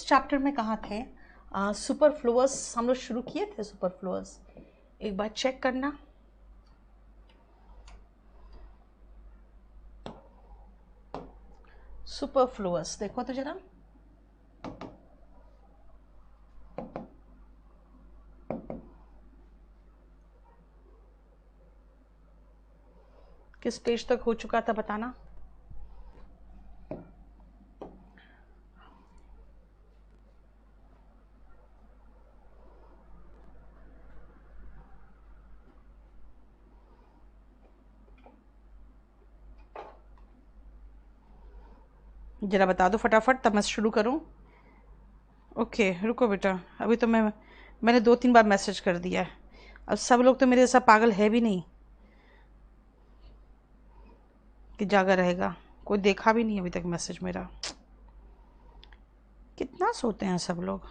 उस चैप्टर में कहाँ थे? सुपरफ्लुअस हम लोग शुरू किए थे। सुपरफ्लुअस एक बार चेक करना। सुपरफ्लुअस देखो तो जरा। किस पेज तक हो चुका था बताना। जरा बता दो फटाफट, तब मैं शुरू करूं। ओके रुको बेटा, अभी तो मैंने 2-3 बार मैसेज कर दिया है। अब सब लोग तो मेरे जैसा पागल है भी नहीं कि जागा रहेगा। कोई देखा भी नहीं अभी तक मैसेज मेरा। कितना सोते हैं सब लोग।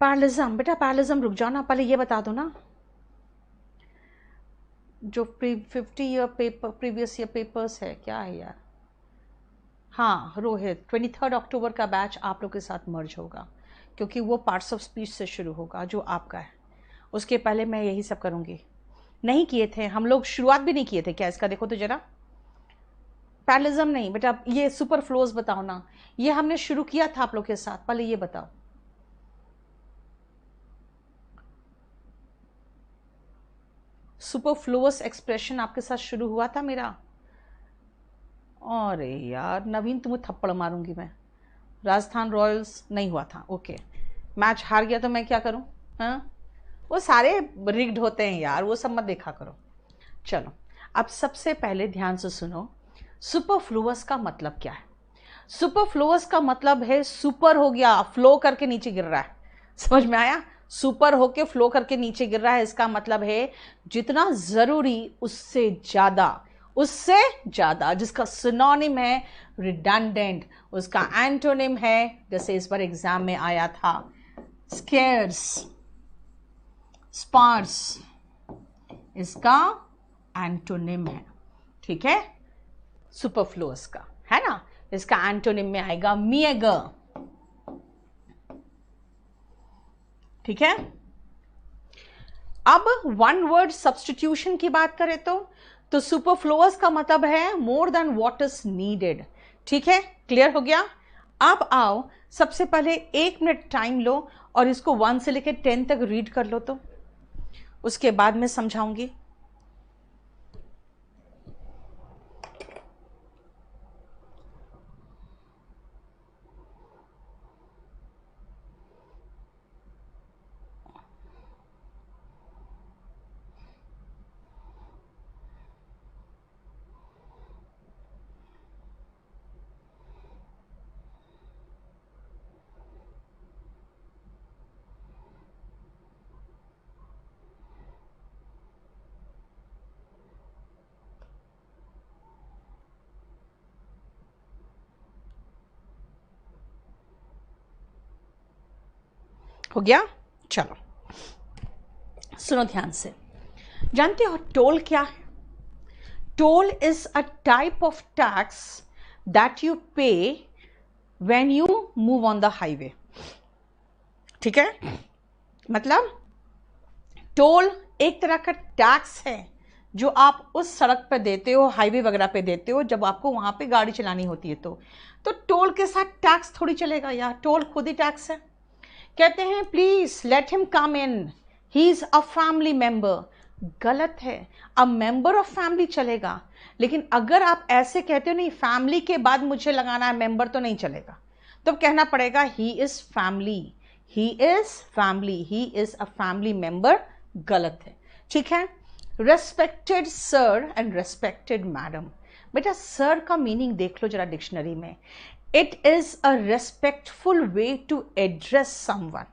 पैरलिज्म बेटा, पैरलिज्म रुक जाओ ना, पहले ये बता दो ना जो 50 year paper previous year papers है क्या है यार। हाँ रोहित, 23 अक्टूबर का बैच आप लोग के साथ मर्ज होगा क्योंकि वो पार्ट्स ऑफ स्पीच से शुरू होगा जो आपका है। उसके पहले मैं यही सब करूँगी। नहीं किए थे हम लोग, शुरुआत भी नहीं किए थे क्या इसका? देखो तो जरा। पैरलिज्म नहीं बेटा, ये सुपरफ्लोज बताओ ना। ये हमने शुरू किया था आप लोग के साथ, पहले ये बताओ। सुपरफ्लुअस एक्सप्रेशन आपके साथ शुरू हुआ था मेरा। अरे यार नवीन, तुम्हें थप्पड़ मारूंगी मैं। राजस्थान रॉयल्स नहीं हुआ था, ओके। मैच हार गया तो मैं क्या करूं? हाँ, वो सारे रिग्ड होते हैं यार, वो सब मत देखा करो। चलो अब सबसे पहले ध्यान से सुनो, सुपरफ्लुअस का मतलब क्या है। सुपरफ्लुअस का मतलब है सुपर हो गया, फ्लो करके नीचे गिर रहा है। समझ में आया? सुपर होके फ्लो करके नीचे गिर रहा है, इसका मतलब है जितना जरूरी उससे ज्यादा, उससे ज्यादा, जिसका सिनोनिम है रिडंडेंट, उसका एंटोनिम है, जैसे इस बार एग्जाम में आया था, स्केर्स, स्पार्स, इसका एंटोनिम है। ठीक है, सुपरफ्लुअस का है ना। इसका एंटोनिम में आएगा मेगर। ठीक है, अब वन वर्ड सब्स्टिट्यूशन की बात करें तो सुपरफ्लुअस का मतलब है more than what is needed. ठीक है, क्लियर हो गया। अब आओ सबसे पहले 1 मिनट टाइम लो और इसको 1 से लेकर 10 तक रीड कर लो, तो उसके बाद मैं समझाऊंगी। हो गया? चलो सुनो ध्यान से। जानते हो टोल क्या है? Toll is a type of tax that you pay when you move on the highway. ठीक है, मतलब टोल एक तरह का टैक्स है जो आप उस सड़क पर देते हो, हाईवे वगैरह पे देते हो, जब आपको वहां पे गाड़ी चलानी होती है। तो टोल के साथ टैक्स थोड़ी चलेगा यार, टोल खुद ही टैक्स है। कहते हैं please let him come in, he is a family member. गलत है, अब मेंबर ऑफ फैमिली चलेगा, लेकिन अगर आप ऐसे कहते हो नहीं फैमिली के बाद मुझे लगाना है मेंबर, तो नहीं चलेगा। तो कहना पड़ेगा he is family, he is family, he is a family member. गलत है। ठीक है, respected sir and respected madam. बेटा सर का मीनिंग देख लो जरा डिक्शनरी में। It is a respectful way to address someone,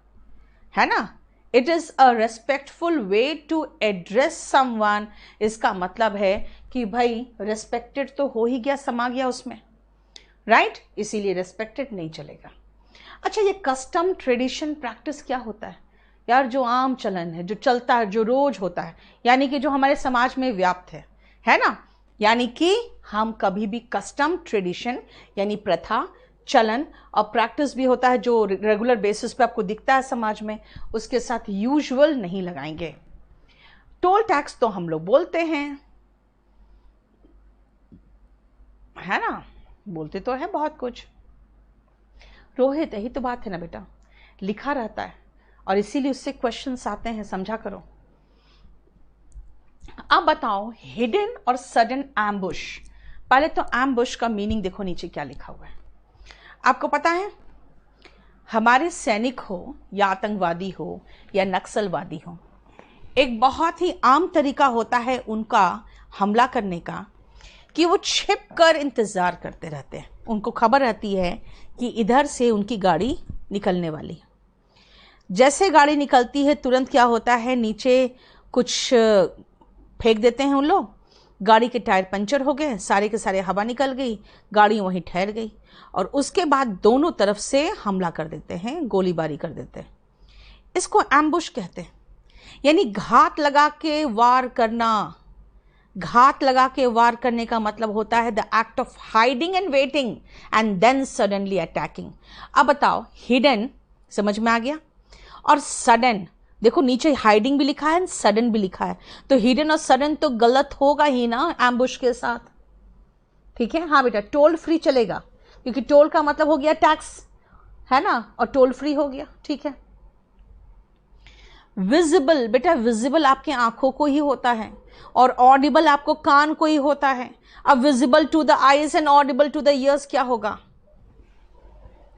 है ना। It is a respectful way to address someone, इसका मतलब है कि भाई रेस्पेक्टेड तो हो ही गया, समा गया उसमें, राइट। इसीलिए रेस्पेक्टेड नहीं चलेगा। अच्छा, ये कस्टम, ट्रेडिशन, प्रैक्टिस क्या होता है यार? जो आम चलन है, जो चलता है, जो रोज होता है, यानी कि जो हमारे समाज में व्याप्त है ना। यानी कि हम कभी भी कस्टम, ट्रेडिशन यानी प्रथा, चलन और प्रैक्टिस भी होता है जो रेगुलर बेसिस पे आपको दिखता है समाज में, उसके साथ यूजुअल नहीं लगाएंगे। टोल टैक्स तो हम लोग बोलते हैं, है ना, बोलते तो है बहुत कुछ। रोहित, यही तो बात है ना बेटा, लिखा रहता है और इसीलिए उससे क्वेश्चंस आते हैं, समझा करो। अब बताओ हिडन और सडन एम्बुश। पहले तो एम्बुश का मीनिंग देखो, नीचे क्या लिखा हुआ है आपको पता है। हमारे सैनिक हो या आतंकवादी हो या नक्सलवादी हो, एक बहुत ही आम तरीका होता है उनका हमला करने का कि वो छिप कर इंतजार करते रहते हैं। उनको खबर रहती है कि इधर से उनकी गाड़ी निकलने वाली है। जैसे गाड़ी निकलती है तुरंत क्या होता है, नीचे कुछ फेंक देते हैं उन लोग, गाड़ी के टायर पंचर हो गए, सारे के सारे हवा निकल गई, गाड़ी वहीं ठहर गई और उसके बाद दोनों तरफ से हमला कर देते हैं, गोलीबारी कर देते हैं। इसको एम्बुश कहते हैं, यानी घात लगा के वार करना। घात लगा के वार करने का मतलब होता है the act of hiding and waiting and then suddenly attacking. अब बताओ हिडन समझ में आ गया, और सडन देखो नीचे हाइडिंग भी लिखा है, सडन भी लिखा है, तो हिडन और सडन तो गलत होगा ही ना एम्बुश के साथ। ठीक है, हाँ बेटा, टोल फ्री चलेगा क्योंकि टोल का मतलब हो गया टैक्स, है ना, और टोल फ्री हो गया। ठीक है, विजिबल, बेटा विजिबल आपके आंखों को ही होता है और ऑडिबल आपको कान को ही होता है। अब visible to the eyes and audible to the ears क्या होगा,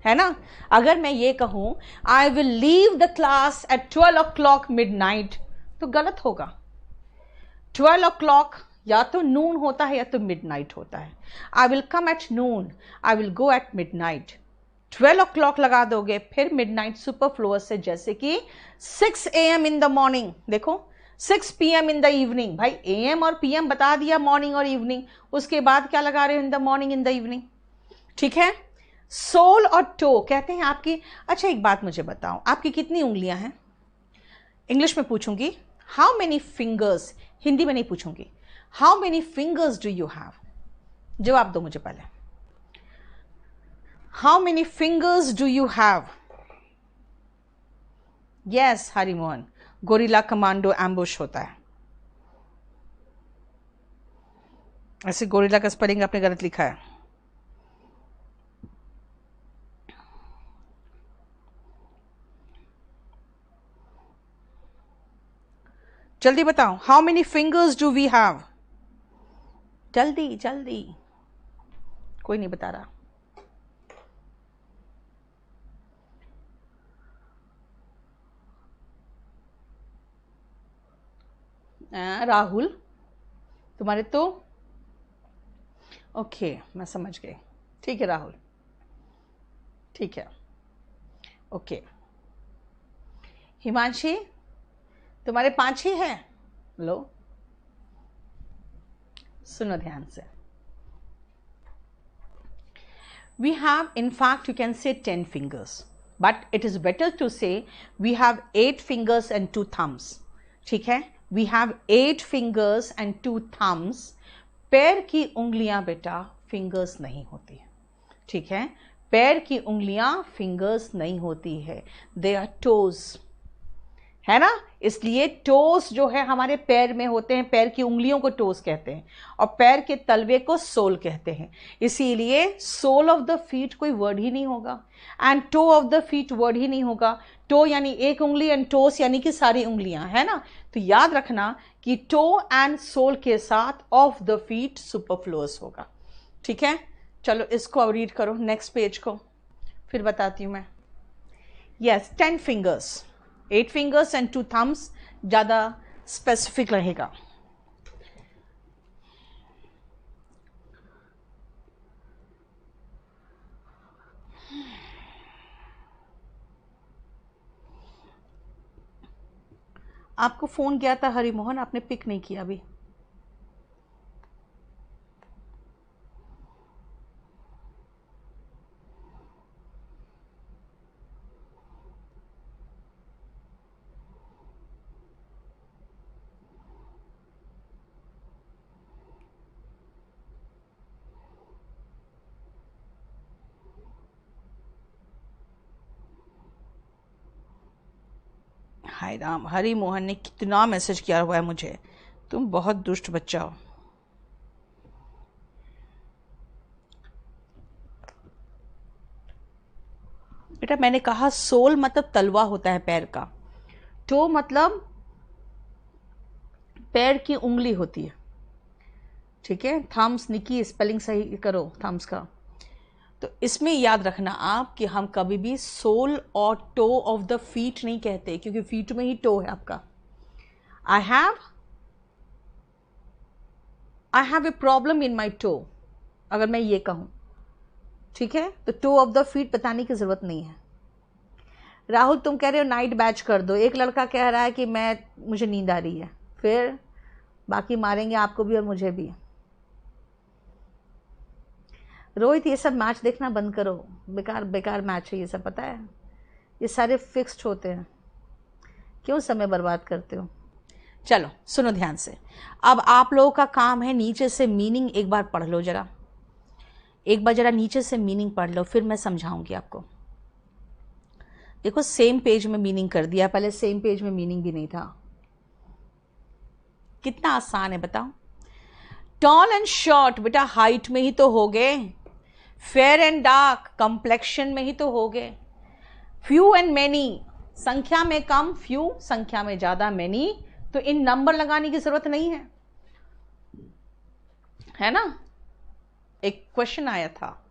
है ना। अगर मैं ये कहूं I will leave the class at 12 o'clock midnight, तो गलत होगा। 12 o'clock या तो नून होता है या तो मिडनाइट होता है। I will come at noon, I will go at midnight. 12 o'clock लगा दोगे फिर मिडनाइट सुपरफ्लुअस है, जैसे कि 6 AM इन द मॉर्निंग, देखो 6 PM इन द इवनिंग। भाई AM और PM बता दिया, मॉर्निंग और इवनिंग, उसके बाद क्या लगा रहे हो, in the morning in the evening. ठीक है, सोल और टो कहते हैं आपकी। अच्छा एक बात मुझे बताओ, आपकी कितनी उंगलियां हैं? इंग्लिश में पूछूंगी, हाउ मेनी फिंगर्स, हिंदी में नहीं पूछूंगी, how many fingers do you have. जवाब दो मुझे पहले, how many fingers do you have. Yes Harimohan, gorilla commando ambush होता है। ऐसे गोरिल्ला का स्पेलिंग आपने गलत लिखा है। जल्दी बताओ, how many fingers do we have, जल्दी जल्दी, कोई नहीं बता रहा। राहुल तुम्हारे तो ओके, मैं समझ गई। ठीक है राहुल, ठीक है, ओके। हिमांशी तुम्हारे 5 ही हैं। लो सुनो ध्यान से, we have in fact you can say 10 fingers, but it is better to say we have 8 fingers and 2 thumbs. ठीक है, we have 8 fingers and 2 thumbs. पैर की उंगलियां बेटा फिंगर्स नहीं होती है। ठीक है, पैर की उंगलियां फिंगर्स नहीं होती है, दे आर टोज, है ना। इसलिए टोस जो है हमारे पैर में होते हैं, पैर की उंगलियों को टोस कहते हैं और पैर के तलवे को सोल कहते हैं। इसीलिए सोल ऑफ द फीट कोई वर्ड ही नहीं होगा and toe of the feet word ही नहीं होगा। टो यानी एक उंगली एंड टोस यानी कि सारी उंगलियां, है ना। तो याद रखना कि टो एंड सोल के साथ ऑफ द फीट सुपरफ्लुअस होगा। ठीक है, चलो इसको अब रीड करो नेक्स्ट पेज को, फिर बताती हूं मैं। Yes 10 fingers, 8 fingers and 2 thumbs ज़्यादा स्पेसिफिक रहेगा। आपको फ़ोन किया था हरिमोहन, आपने पिक नहीं किया अभी। हाय राम, हरि मोहन ने कितना मैसेज किया हुआ है मुझे, तुम बहुत दुष्ट बच्चा हो। बेटा मैंने कहा सोल मतलब तलवा होता है पैर का, टो मतलब पैर की उंगली होती है, ठीक है। थम्स, निकी स्पेलिंग सही करो थम्स का। तो इसमें याद रखना आप कि हम कभी भी सोल और टो ऑफ द फीट नहीं कहते, क्योंकि फीट में ही टो है आपका। I have a problem in my toe, अगर मैं ये कहूं, ठीक है, तो टो ऑफ द फीट बताने की जरूरत नहीं है। राहुल तुम कह रहे हो नाइट बैच कर दो, एक लड़का कह रहा है कि मुझे नींद आ रही है, फिर बाकी मारेंगे आपको भी और मुझे भी। रोहित ये सब मैच देखना बंद करो, बेकार बेकार मैच है ये सब, पता है, ये सारे फिक्स्ड होते हैं, क्यों समय बर्बाद करते हो। चलो सुनो ध्यान से, अब आप लोगों का काम है नीचे से मीनिंग एक बार पढ़ लो जरा, एक बार जरा नीचे से मीनिंग पढ़ लो, फिर मैं समझाऊंगी आपको। देखो सेम पेज में मीनिंग कर दिया, पहले सेम पेज में मीनिंग भी नहीं था। कितना आसान है बताओ। टॉल एंड शॉर्ट बेटा हाइट में ही तो हो गए, फेयर एंड डार्क कंप्लेक्शन में ही तो हो गए, फ्यू एंड मैनी संख्या में कम, फ्यू संख्या में ज्यादा, मैनी तो इन नंबर लगाने की जरूरत नहीं है ना। एक क्वेश्चन आया था,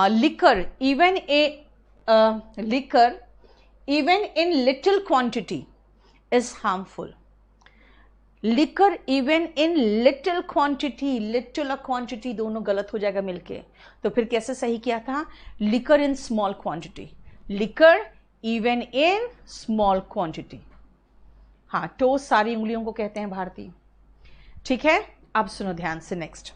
liquor even in little quantity is harmful. Liquor even in little quantity, little और क्वांटिटी दोनों गलत हो जाएगा मिलके, तो फिर कैसे सही किया था, liquor in small quantity, liquor even in small quantity. हाँ, टो सारी उंगलियों को कहते हैं भारतीय, ठीक है। अब सुनो ध्यान से नेक्स्ट,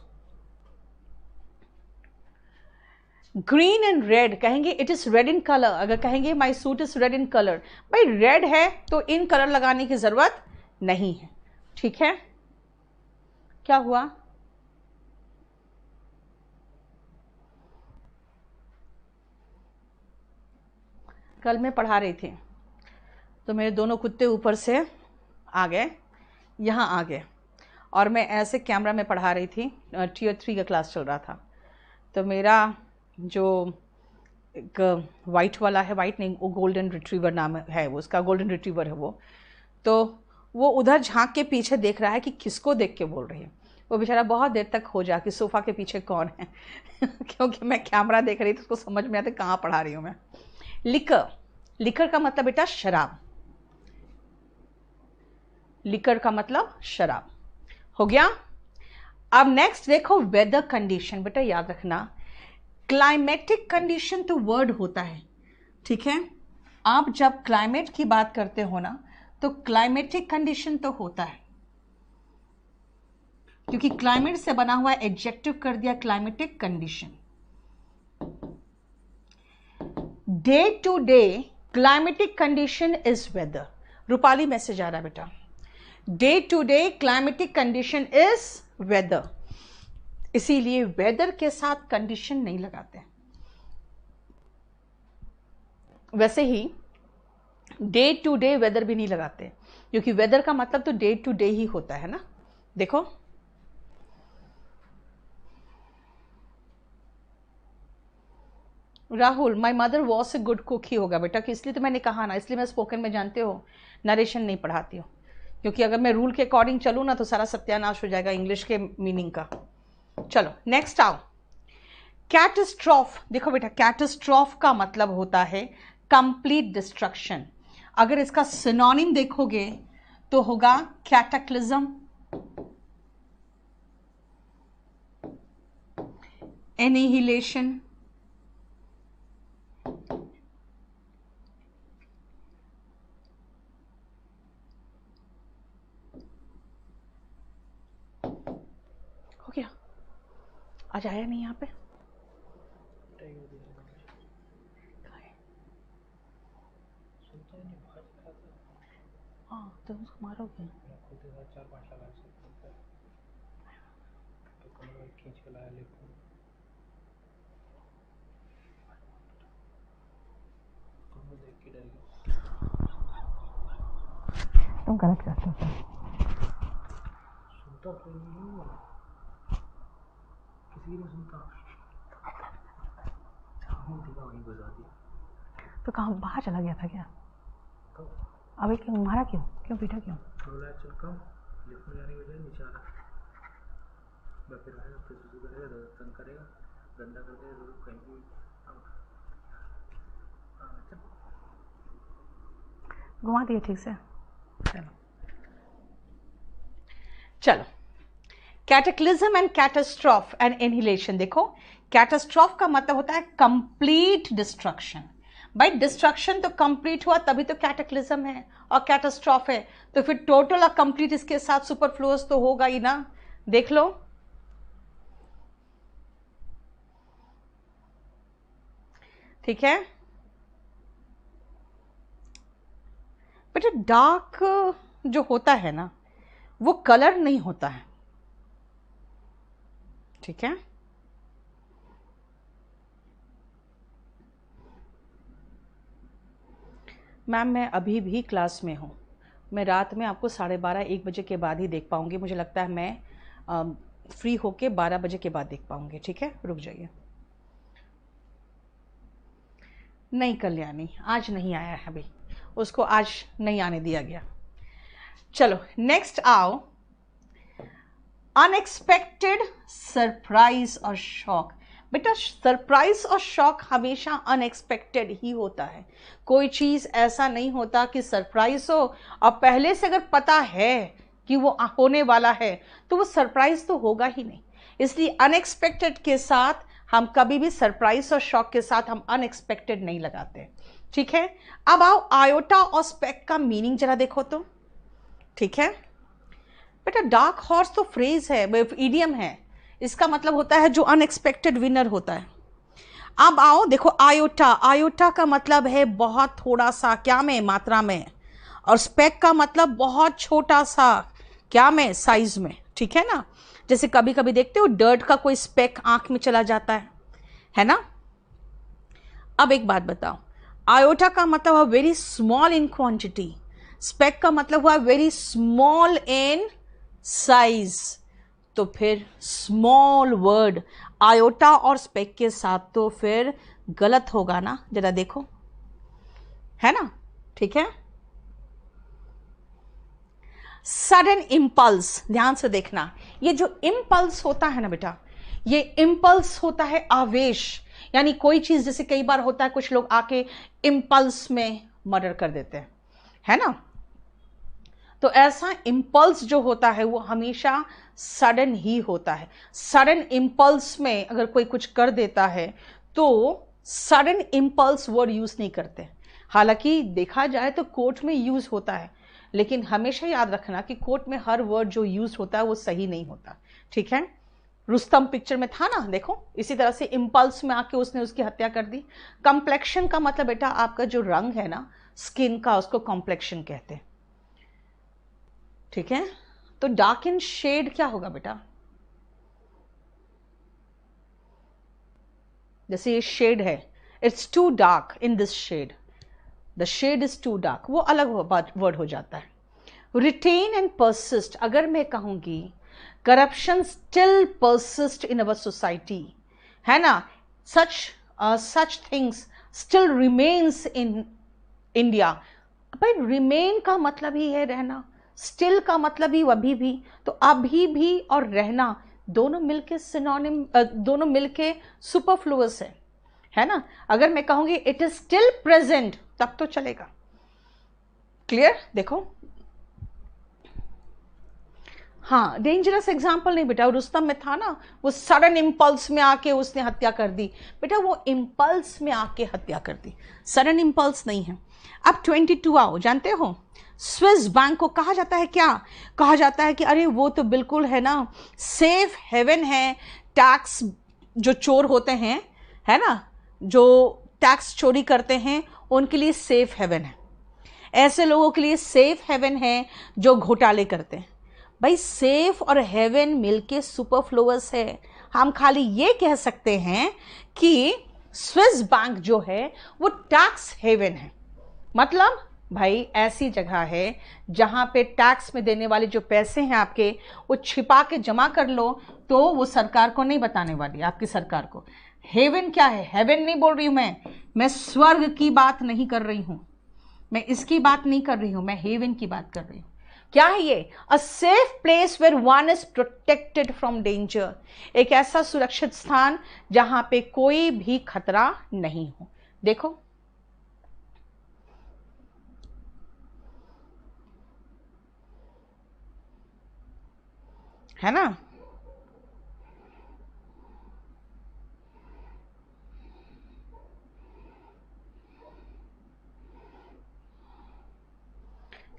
ग्रीन एंड रेड कहेंगे, it is red in colour. अगर कहेंगे my suit is red in colour, भाई रेड है तो इन कलर लगाने की जरूरत नहीं है, ठीक है। क्या हुआ, कल मैं पढ़ा रही थी तो मेरे दोनों कुत्ते ऊपर से आ गए, यहाँ आ गए, और मैं ऐसे कैमरा में पढ़ा रही थी, टियर 3 का क्लास चल रहा था, तो मेरा जो एक वाइट वाला है, वाइट नहीं वो गोल्डन रिट्रीवर नाम है वो, उसका गोल्डन रिट्रीवर है वो, तो वो उधर झांक के पीछे देख रहा है कि किसको देख के बोल रही है। वो बेचारा बहुत देर तक हो जा कि सोफा के पीछे कौन है क्योंकि मैं कैमरा देख रही थी, उसको समझ में आता कहाँ पढ़ा रही हूँ मैं। लिकर, लिकर का मतलब बेटा शराब, लिकर का मतलब शराब, हो गया। अब नेक्स्ट देखो वेदर कंडीशन, बेटा याद रखना क्लाइमेटिक कंडीशन तो वर्ड होता है, ठीक है। आप जब क्लाइमेट की बात करते हो ना तो क्लाइमेटिक कंडीशन तो होता है, क्योंकि क्लाइमेट से बना हुआ एडजेक्टिव कर दिया climatic condition. Day to day climatic condition is weather. Rupali message आ रहा है बेटा, day to day climatic condition is weather, इसीलिए वेदर के साथ कंडीशन नहीं लगाते। वैसे ही डे टू डे वेदर भी नहीं लगाते, क्योंकि वेदर का मतलब तो डे टू डे ही होता है ना। देखो Rahul, my mother was a good cook ही होगा बेटा, कि इसलिए तो मैंने कहा ना, इसलिए मैं स्पोकन में जानते हो नरेशन नहीं पढ़ाती हूँ, क्योंकि अगर मैं रूल के अकॉर्डिंग चलूँ ना तो सारा सत्यानाश हो जाएगा इंग्लिश के मीनिंग का। चलो नेक्स्ट आओ, कैटास्ट्रॉफ। देखो बेटा कैटास्ट्रॉफ का मतलब होता है कंप्लीट डिस्ट्रक्शन। अगर इसका सिनोनिम देखोगे तो होगा कैटाक्लिज्म, एनिहिलेशन, हो गया। आज आया नहीं यहाँ पे, हाँ तो उसको मारोगे, तुम गलत करते हो सर। सुनता तो नहीं हूँ, किसी की नहीं सुनता। वहीं बजा दिया। तो कहाँ बाहर चला गया था क्या? तो अबे क्यों मारा, क्यों पीटा क्यों? बोला चल कम, लिफ्ट में जाने के बजाय नीचे आ रहा। मैं फिर आएगा, फिर सुसु करेगा, तंग करेगा, गंदा कर देगा, कहीं भी घुमा दिए ठीक से। चलो कैटेक्लिज्म एंड कैटास्ट्रॉफ एंड एनिहिलेशन। देखो कैटास्ट्रॉफ का मतलब होता है कंप्लीट डिस्ट्रक्शन। भाई डिस्ट्रक्शन तो कंप्लीट हुआ तभी तो कैटेक्लिज्म है और कैटास्ट्रॉफ है, तो फिर टोटल और कंप्लीट इसके साथ सुपरफ्लुअस तो होगा ही ना। देख लो ठीक है बेटा। डार्क जो होता है ना वो कलर नहीं होता है, ठीक है। मैम मैं अभी भी क्लास में हूँ, मैं रात में आपको 12:30-1 बजे के बाद ही देख पाऊंगी। मुझे लगता है मैं फ्री होके 12 बजे के बाद देख पाऊंगी, ठीक है। रुक जाइए। नहीं कल्याणी आज नहीं आया है, अभी उसको आज नहीं आने दिया गया। चलो नेक्स्ट आओ, अनएक्सपेक्टेड, सरप्राइज और शॉक। बेटा सरप्राइज और शॉक हमेशा अनएक्सपेक्टेड ही होता है। कोई चीज ऐसा नहीं होता कि सरप्राइज हो और पहले से अगर पता है कि वो होने वाला है तो वो सरप्राइज तो होगा ही नहीं। इसलिए अनएक्सपेक्टेड के साथ हम कभी भी सरप्राइज और शॉक के साथ हम अनएक्सपेक्टेड नहीं लगाते, ठीक है। अब आओ आयोटा और स्पेक का मीनिंग जरा देखो तो, ठीक है बेटा। डार्क हॉर्स तो फ्रेज है, इडियम है, इसका मतलब होता है जो अनएक्सपेक्टेड विनर होता है। अब आओ देखो आयोटा, आयोटा का मतलब है बहुत थोड़ा सा, क्या में, मात्रा में, और स्पेक का मतलब बहुत छोटा सा, क्या में, साइज में, ठीक है ना। जैसे कभी कभी देखते हो डर्ट का कोई स्पेक आंख में चला जाता है ना। अब एक बात बताओ, आयोटा का मतलब है very small in quantity, speck का मतलब हुआ वेरी स्मॉल इन साइज। तो फिर स्मॉल वर्ड आयोटा और स्पेक के साथ तो फिर गलत होगा ना, जरा देखो, है ना, ठीक है। सडन इम्पल्स, ध्यान से देखना, ये जो इम्पल्स होता है ना बेटा, ये इम्पल्स होता है आवेश। यानी कोई चीज, जैसे कई बार होता है कुछ लोग आके इम्पल्स में मर्डर कर देते हैं, है ना। तो ऐसा इम्पल्स जो होता है वो हमेशा सडन ही होता है। सडन इम्पल्स में अगर कोई कुछ कर देता है तो सडन इम्पल्स वर्ड यूज नहीं करते। हालांकि देखा जाए तो कोर्ट में यूज होता है, लेकिन हमेशा याद रखना कि कोर्ट में हर वर्ड जो यूज होता है वो सही नहीं होता, ठीक है। रुस्तम पिक्चर में था ना, देखो इसी तरह से इम्पल्स में आके उसने उसकी हत्या कर दी। कॉम्प्लेक्शन का मतलब बेटा आपका जो रंग है ना स्किन का, उसको कॉम्प्लेक्शन कहते हैं, ठीक है। तो डार्क इन शेड क्या होगा बेटा, जैसे ये शेड है, it's too dark in this shade, the shade is too dark, वो अलग वर्ड हो जाता है। रिटेन एंड परसिस्ट, अगर मैं कहूंगी corruption still persist in our society, है ना, such things still remains in India. भाई रिमेन का मतलब ही है रहना, स्टिल का मतलब ही अभी भी, तो अभी भी और रहना दोनों मिलके सिनोनिम, दोनों मिलके सुपरफ्लुअस है ना। अगर मैं कहूंगी इट इज स्टिल प्रेजेंट तब तो चलेगा। क्लियर, देखो हाँ, डेंजरस एग्जाम्पल नहीं बेटा, रुस्तम में था ना, वो सडन इम्पल्स में आके उसने हत्या कर दी। बेटा वो इम्पल्स में आके हत्या कर दी, सडन इम्पल्स नहीं है। अब 22 आओ, जानते हो स्विस बैंक को कहा जाता है, क्या कहा जाता है कि अरे वो तो बिल्कुल है ना सेफ हेवन है, टैक्स जो चोर होते हैं, है ना, जो टैक्स चोरी करते हैं उनके लिए सेफ हेवन है, ऐसे लोगों के लिए सेफ हेवन है जो घोटाले करते हैं। भाई सेफ और हेवन मिलके सुपरफ्लुअस है। हम खाली ये कह सकते हैं कि स्विस बैंक जो है वो टैक्स हेवन है, मतलब भाई ऐसी जगह है जहां पे टैक्स में देने वाले जो पैसे हैं आपके, वो छिपा के जमा कर लो तो वो सरकार को नहीं बताने वाली, आपकी सरकार को। हेवन क्या है? हेवन नहीं बोल रही हूं मैं स्वर्ग की बात नहीं कर रही हूं, मैं इसकी बात नहीं कर रही हूं, मैं हेवन की बात कर रही हूं। क्या है ये? A safe place where one is protected from danger, एक ऐसा सुरक्षित स्थान जहां पे कोई भी खतरा नहीं हो। देखो है ना,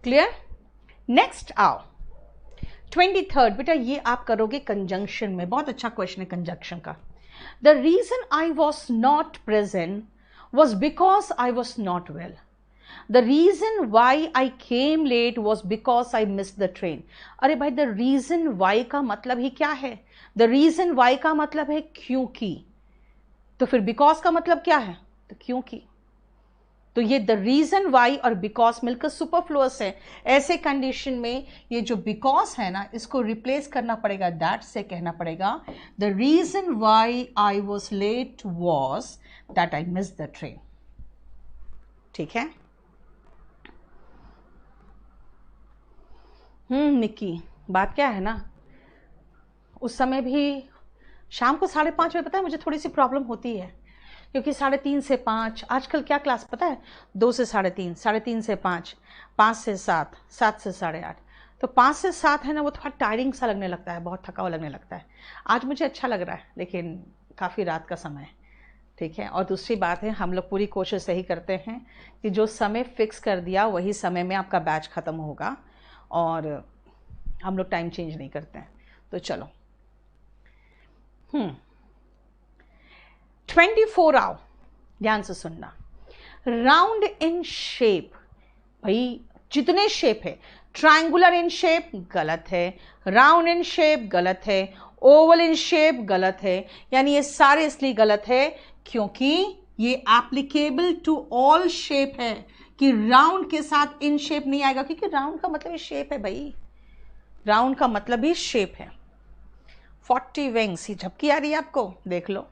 क्लियर? नेक्स्ट आओ 23rd बेटा, ये आप करोगे कंजंक्शन में, बहुत अच्छा क्वेश्चन है कंजंक्शन का। The reason I was not present was because I was not well. The reason why I came late was because I miss the train. अरे भाई, द रीजन वाई का मतलब ही क्या है? द रीजन वाई का मतलब है क्योंकि, तो फिर बिकॉज का मतलब क्या है? तो क्योंकि। तो ये द रीजन वाई और बिकॉज मिलकर सुपरफ्लुअस है। ऐसे कंडीशन में ये जो बिकॉज है ना, इसको रिप्लेस करना पड़ेगा दैट से, कहना पड़ेगा the reason why I was late was that I miss the train. ठीक है? निक्की, बात क्या है ना, उस समय भी शाम को 5:30 बजे, पता है मुझे थोड़ी सी प्रॉब्लम होती है, क्योंकि 3:30 से 5, आजकल क्या क्लास पता है, 2 से 3:30, 3:30 से 5, 5 से 7, 7 से 8:30, तो 5 से 7 है ना, वो थोड़ा टायरिंग सा लगने लगता है, बहुत थका हुआ लगने लगता है। आज मुझे अच्छा लग रहा है, लेकिन काफ़ी रात का समय है। ठीक है? और दूसरी बात है, हम लोग पूरी कोशिश यही करते हैं कि जो समय फिक्स कर दिया वही समय में आपका बैच ख़त्म होगा, और हम लोग टाइम चेंज नहीं करते हैं। तो चलो 24 आओ, ध्यान से सुनना। राउंड इन शेप, भाई जितने शेप है, ट्रायंगुलर इन शेप गलत है, राउंड इन शेप गलत है, ओवल इन शेप गलत है। यानी ये सारे इसलिए गलत है क्योंकि ये एप्लीकेबल टू ऑल शेप है, कि राउंड के साथ इन शेप नहीं आएगा, क्योंकि राउंड का मतलब ही शेप है भाई, राउंड का मतलब ही शेप है। 40 विंग्स, ये झपकी आ रही है आपको, देख लो।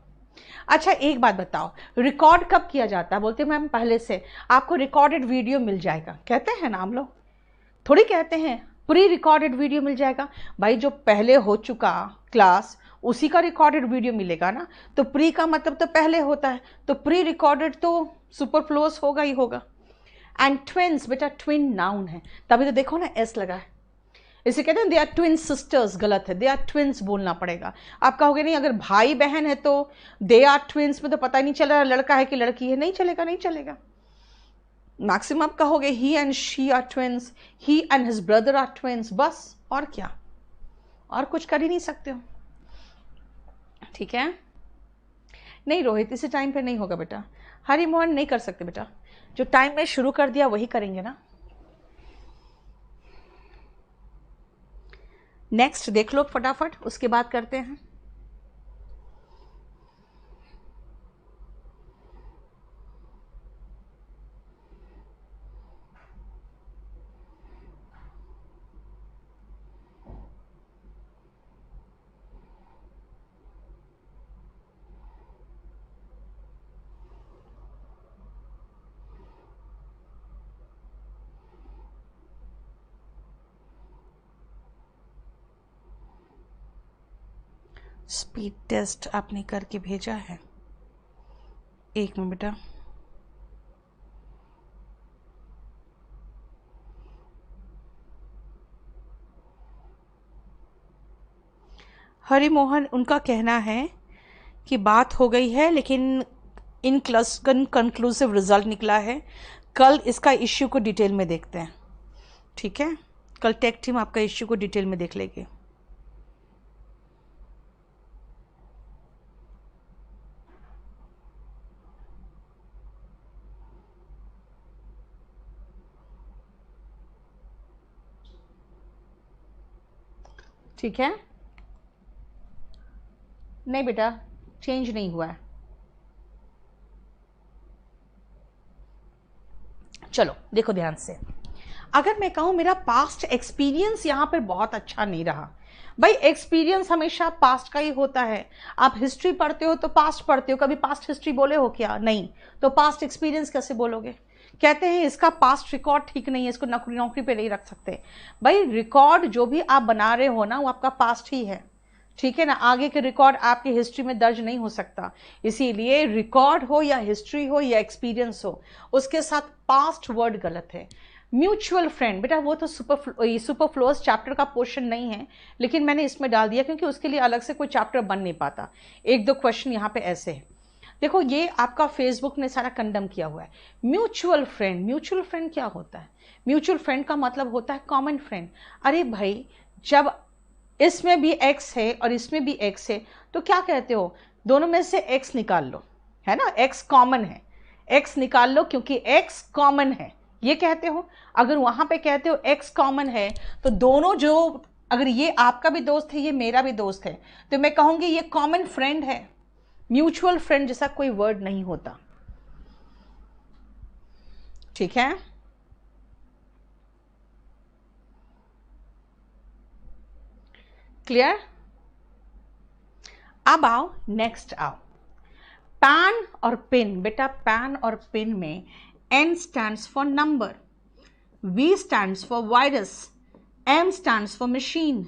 अच्छा एक बात बताओ, रिकॉर्ड कब किया जाता है? बोलते मैम पहले से आपको रिकॉर्डेड वीडियो मिल जाएगा, कहते हैं ना हम लोग, थोड़ी कहते हैं प्री रिकॉर्डेड वीडियो मिल जाएगा। भाई जो पहले हो चुका क्लास उसी का रिकॉर्डेड वीडियो मिलेगा ना, तो प्री का मतलब तो पहले होता है, तो प्री रिकॉर्डेड तो सुपरफ्लुअस होगा ही होगा। एंड ट्विन्स, बेटा ट्विन नाउन है, तभी तो देखो ना एस लगा है, इसे कहते हैं दे आर ट्विन सिस्टर्स, गलत है, दे आर ट्विन्स बोलना पड़ेगा। आप कहोगे नहीं अगर भाई बहन है तो दे आर ट्विन्स में तो पता ही नहीं चल रहा लड़का है कि लड़की है, नहीं चलेगा, नहीं चलेगा। मैक्सिमम आप कहोगे he and she are twins, he and his brother are twins, बस, और क्या, और कुछ कर ही नहीं सकते हो। ठीक है? नहीं रोहित, इसी टाइम पे नहीं होगा बेटा, हरी मोहन नहीं कर सकते बेटा, जो टाइम में शुरू कर दिया वही करेंगे ना। नेक्स्ट देख लो फटाफट, उसके बाद करते हैं। स्पीड टेस्ट आपने करके भेजा है, एक मिनट बेटा। हरि मोहन, उनका कहना है कि बात हो गई है, लेकिन इनकंक्लूसिव रिजल्ट निकला है, कल इसका इश्यू को डिटेल में देखते हैं। ठीक है? कल टेक टीम आपका इश्यू को डिटेल में देख लेगी। ठीक है? नहीं बेटा, चेंज नहीं हुआ है। चलो देखो ध्यान से, अगर मैं कहूँ मेरा पास्ट एक्सपीरियंस यहाँ पर बहुत अच्छा नहीं रहा, भाई एक्सपीरियंस हमेशा पास्ट का ही होता है। आप हिस्ट्री पढ़ते हो तो पास्ट पढ़ते हो, कभी पास्ट हिस्ट्री बोले हो क्या? नहीं, तो पास्ट एक्सपीरियंस कैसे बोलोगे? कहते हैं इसका पास्ट रिकॉर्ड ठीक नहीं है, इसको नौकरी पे नहीं रख सकते। भाई रिकॉर्ड जो भी आप बना रहे हो ना, वो आपका पास्ट ही है, ठीक है ना, आगे के रिकॉर्ड आपकी हिस्ट्री में दर्ज नहीं हो सकता। इसीलिए रिकॉर्ड हो या हिस्ट्री हो या एक्सपीरियंस हो, उसके साथ पास्ट वर्ड गलत है। म्यूचुअल फ्रेंड, बेटा वो तो सुपरफ्लुअस चैप्टर का पोर्शन नहीं है, लेकिन मैंने इसमें डाल दिया क्योंकि उसके लिए अलग से कोई चैप्टर बन नहीं पाता। एक दो क्वेश्चन यहाँ पे ऐसे है, देखो ये आपका फेसबुक ने सारा कंडम किया हुआ है। म्यूचुअल फ्रेंड, म्यूचुअल फ्रेंड क्या होता है? म्यूचुअल फ्रेंड का मतलब होता है कॉमन फ्रेंड। अरे भाई जब इसमें भी एक्स है और इसमें भी एक्स है तो क्या कहते हो, दोनों में से एक्स निकाल लो, है ना, एक्स कॉमन है, एक्स निकाल लो क्योंकि एक्स कॉमन है, ये कहते हो। अगर वहां पे कहते हो एक्स कॉमन है तो दोनों जो, अगर ये आपका भी दोस्त है ये मेरा भी दोस्त है, तो मैं कहूंगी ये कॉमन फ्रेंड है। म्यूचुअल फ्रेंड जैसा कोई वर्ड नहीं होता, ठीक है। क्लियर? अब आओ नेक्स्ट आओ, पैन और पिन। बेटा पैन और पिन में N stands for number, V stands for virus, M stands for machine,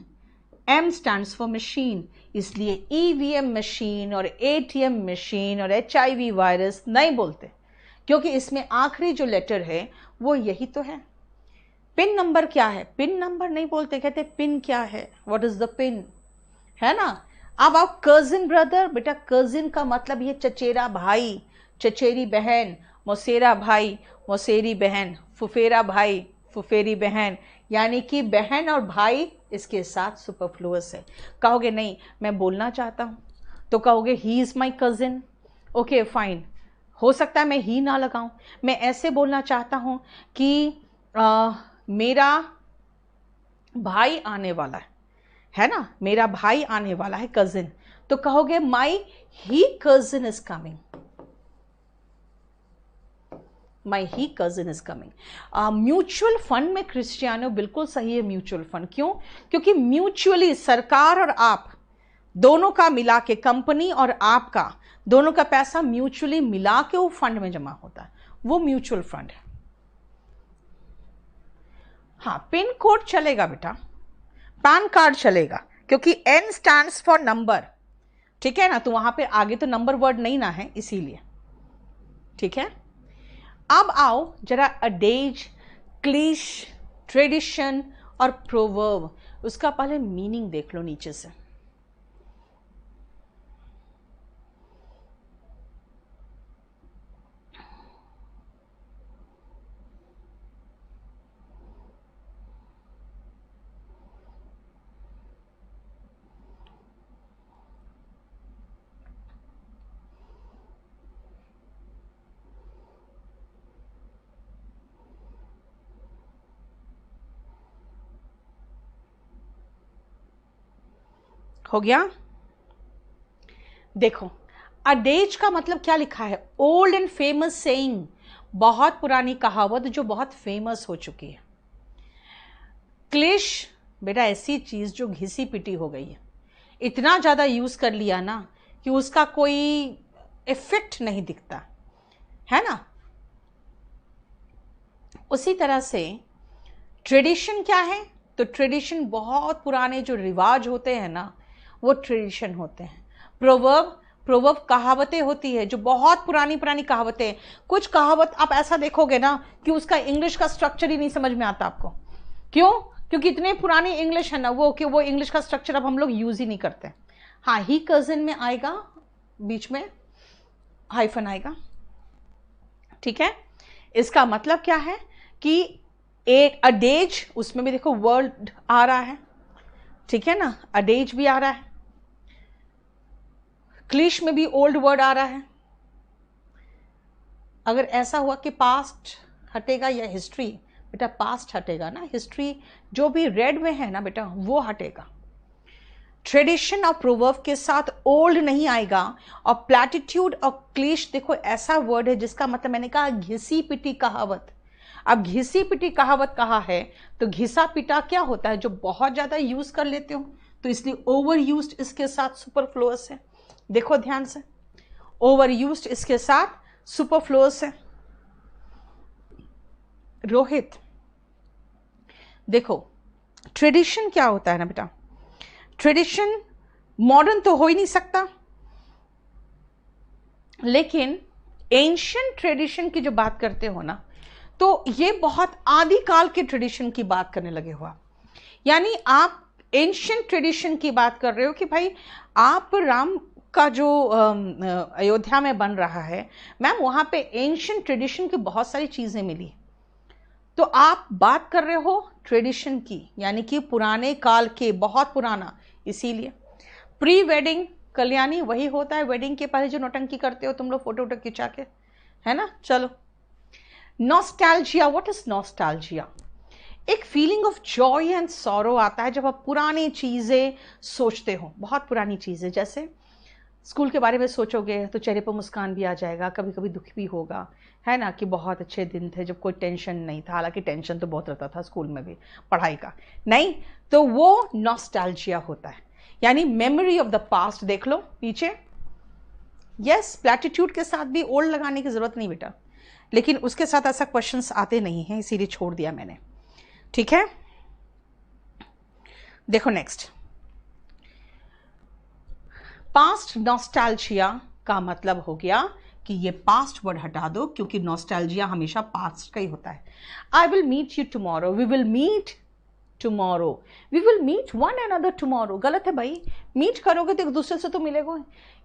M stands for machine। इसलिए EVM मशीन और ATM मशीन और HIV वायरस नहीं बोलते, क्योंकि इसमें आखिरी जो लेटर है वो यही तो है। पिन नंबर क्या है? पिन नंबर नहीं बोलते, कहते पिन क्या है, व्हाट इज द पिन, है ना। अब आप कजिन ब्रदर, बेटा कजिन का मतलब ये चचेरा भाई, चचेरी बहन, मौसेरा भाई, मौसेरी बहन, फुफेरा भाई, फुफेरी बहन, यानी कि बहन और भाई इसके साथ सुपरफ्लुअस है। कहोगे नहीं मैं बोलना चाहता हूँ, तो कहोगे he is my cousin, okay fine, हो सकता है मैं ही ना लगाऊं, मैं ऐसे बोलना चाहता हूँ कि मेरा भाई आने वाला है ना, मेरा भाई आने वाला है कजिन, तो कहोगे my he cousin is coming, my he cousin is coming. Mutual fund में क्रिस्टियानो बिल्कुल सही है, म्यूचुअल फंड क्यों? क्योंकि म्यूचुअली सरकार और आप दोनों का मिला के, कंपनी और आपका दोनों का पैसा म्यूचुअली मिला के वो फंड में जमा होता है, वो म्यूचुअल फंड है। हाँ पिन कोड चलेगा बेटा, पैन कार्ड चलेगा, क्योंकि N स्टैंड्स फॉर नंबर, ठीक है ना, तो वहां पे आगे तो नंबर वर्ड नहीं ना है इसीलिए, ठीक है। अब आओ जरा अडेज, क्लीश, ट्रेडिशन और प्रोवर्ब, उसका पहले मीनिंग देख लो नीचे से। हो गया? देखो अडेज का मतलब क्या लिखा है, ओल्ड एंड फेमस सेइंग, बहुत पुरानी कहावत जो बहुत फेमस हो चुकी है। क्लिश बेटा ऐसी चीज जो घिसी पिटी हो गई है, इतना ज्यादा यूज कर लिया ना कि उसका कोई इफेक्ट नहीं दिखता, है ना। उसी तरह से ट्रेडिशन क्या है, तो ट्रेडिशन बहुत पुराने जो रिवाज होते हैं ना वो ट्रेडिशन होते हैं। प्रोवर्ब कहावतें होती है जो बहुत पुरानी पुरानी कहावतें, कुछ कहावत आप ऐसा देखोगे ना कि उसका इंग्लिश का स्ट्रक्चर ही नहीं समझ में आता आपको, क्यों? क्योंकि इतने पुरानी इंग्लिश है ना वो कि वो इंग्लिश का स्ट्रक्चर अब हम लोग यूज ही नहीं करते। हाँ ही कजिन में आएगा, बीच में हाइफन आएगा, ठीक है। इसका मतलब क्या है कि एक अडेज, उसमें भी देखो वर्ड आ रहा है, ठीक है ना, अडेज भी आ रहा है, क्लिश में भी ओल्ड वर्ड आ रहा है। अगर ऐसा हुआ कि पास्ट हटेगा या हिस्ट्री, बेटा पास्ट हटेगा ना, हिस्ट्री जो भी रेड में है ना बेटा वो हटेगा। ट्रेडिशन और प्रोवर्ब के साथ ओल्ड नहीं आएगा, और प्लैटिट्यूड और क्लिश देखो ऐसा वर्ड है जिसका मतलब मैंने कहा घिसी पिटी कहावत। अब घिसी पिटी कहावत कहा है, तो घिसा पिटा क्या होता है, जो बहुत ज्यादा यूज कर लेते हो, तो इसलिए ओवर यूज्ड इसके साथ सुपरफ्लुअस है। देखो ध्यान से, ओवर यूज्ड इसके साथ सुपरफ्लुअस है। रोहित देखो, ट्रेडिशन क्या होता है ना बेटा, ट्रेडिशन मॉडर्न तो हो ही नहीं सकता, लेकिन एंशियंट ट्रेडिशन की जो बात करते हो ना, तो ये बहुत आदिकाल के ट्रेडिशन की बात करने लगे हो आप। यानी आप एंशियंट ट्रेडिशन की बात कर रहे हो कि भाई आप राम का जो अयोध्या में बन रहा है मैम, वहां पे एंशियंट ट्रेडिशन की बहुत सारी चीजें मिली, तो आप बात कर रहे हो ट्रेडिशन की, यानी कि पुराने काल के, बहुत पुराना। इसीलिए प्री वेडिंग कल्याणी वही होता है, वेडिंग के पहले जो नौटंकी करते हो तुम लोग फोटो वोटो खिंचा के, है ना। चलो, नॉस्टैल्जिया, व्हाट इज नॉस्टैल्जिया? एक feeling of Joy and sorrow आता है जब आप पुरानी चीजें सोचते हो, बहुत पुरानी चीजें, जैसे स्कूल के बारे में सोचोगे तो चेहरे पर मुस्कान भी आ जाएगा, कभी कभी दुख भी होगा, है ना, कि बहुत अच्छे दिन थे जब कोई टेंशन नहीं था। हालांकि टेंशन तो बहुत रहता था स्कूल में भी, पढ़ाई का नहीं, तो वो नॉस्टैल्जिया होता है, यानी मेमोरी ऑफ द पास्ट। देख लो पीछे, यस, प्लैटिट्यूड के साथ भी ओल्ड लगाने की जरूरत नहीं बेटा, लेकिन उसके साथ ऐसा क्वेश्चंस आते नहीं हैं, इसीलिए छोड़ दिया मैंने, ठीक है। देखो नेक्स्ट, पास्ट नॉस्टैल्जिया का मतलब हो गया कि ये पास्ट वर्ड हटा दो, क्योंकि नॉस्टैल्जिया हमेशा पास्ट का ही होता है। I will meet you tomorrow, we will meet tomorrow, we will meet one another tomorrow. गलत है भाई, मीट करोगे तो एक दूसरे से तो मिलेगा।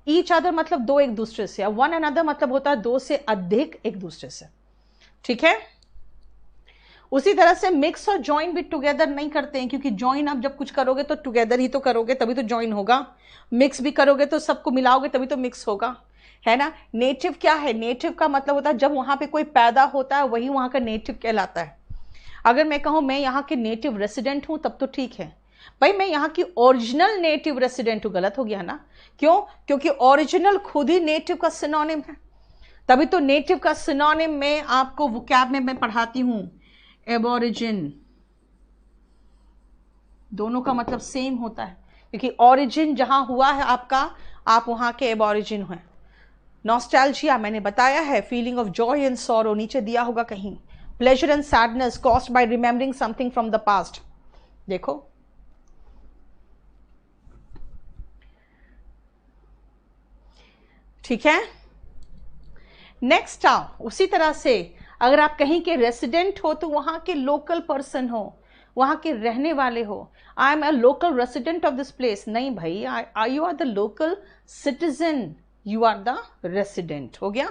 ईच अदर मतलब दो एक दूसरे से, वन अनदर मतलब होता है दो से अधिक एक दूसरे से, ठीक है। उसी तरह से मिक्स और ज्वाइन भी टुगेदर नहीं करते हैं, क्योंकि ज्वाइन आप जब कुछ करोगे तो टुगेदर ही तो करोगे, तभी तो ज्वाइन होगा। मिक्स भी करोगे तो सबको मिलाओगे तभी तो मिक्स होगा, है ना। नेटिव क्या है? नेटिव का मतलब होता है जब वहां पे कोई पैदा होता है वही वहां का नेटिव कहलाता है। अगर मैं कहूं मैं यहाँ के नेटिव रेसिडेंट हूं तब तो ठीक है भाई, मैं यहाँ की ओरिजिनल नेटिव रेसिडेंट हूं, गलत हो गया ना। क्यों? क्योंकि ओरिजिनल खुद ही नेटिव का सिनोनिम है, तभी तो नेटिव का सिनोनिम में आपको वोकैब में मैं पढ़ाती हूं, एबोरिजिन। दोनों का मतलब सेम होता है, क्योंकि ओरिजिन जहां हुआ है आपका, आप वहां के एबोरिजिन हैं। नॉस्टैल्जिया मैंने बताया है, feeling of Joy and sorrow, नीचे दिया होगा कहीं, pleasure and sadness caused by remembering something from the past. देखो, ठीक है। नेक्स्ट आओ, उसी तरह से अगर आप कहीं के रेसिडेंट हो तो वहां के लोकल पर्सन हो, वहां के रहने वाले हो। I am a local resident of this place, नहीं भाई, I you are the local citizen, you are the resident, हो गया।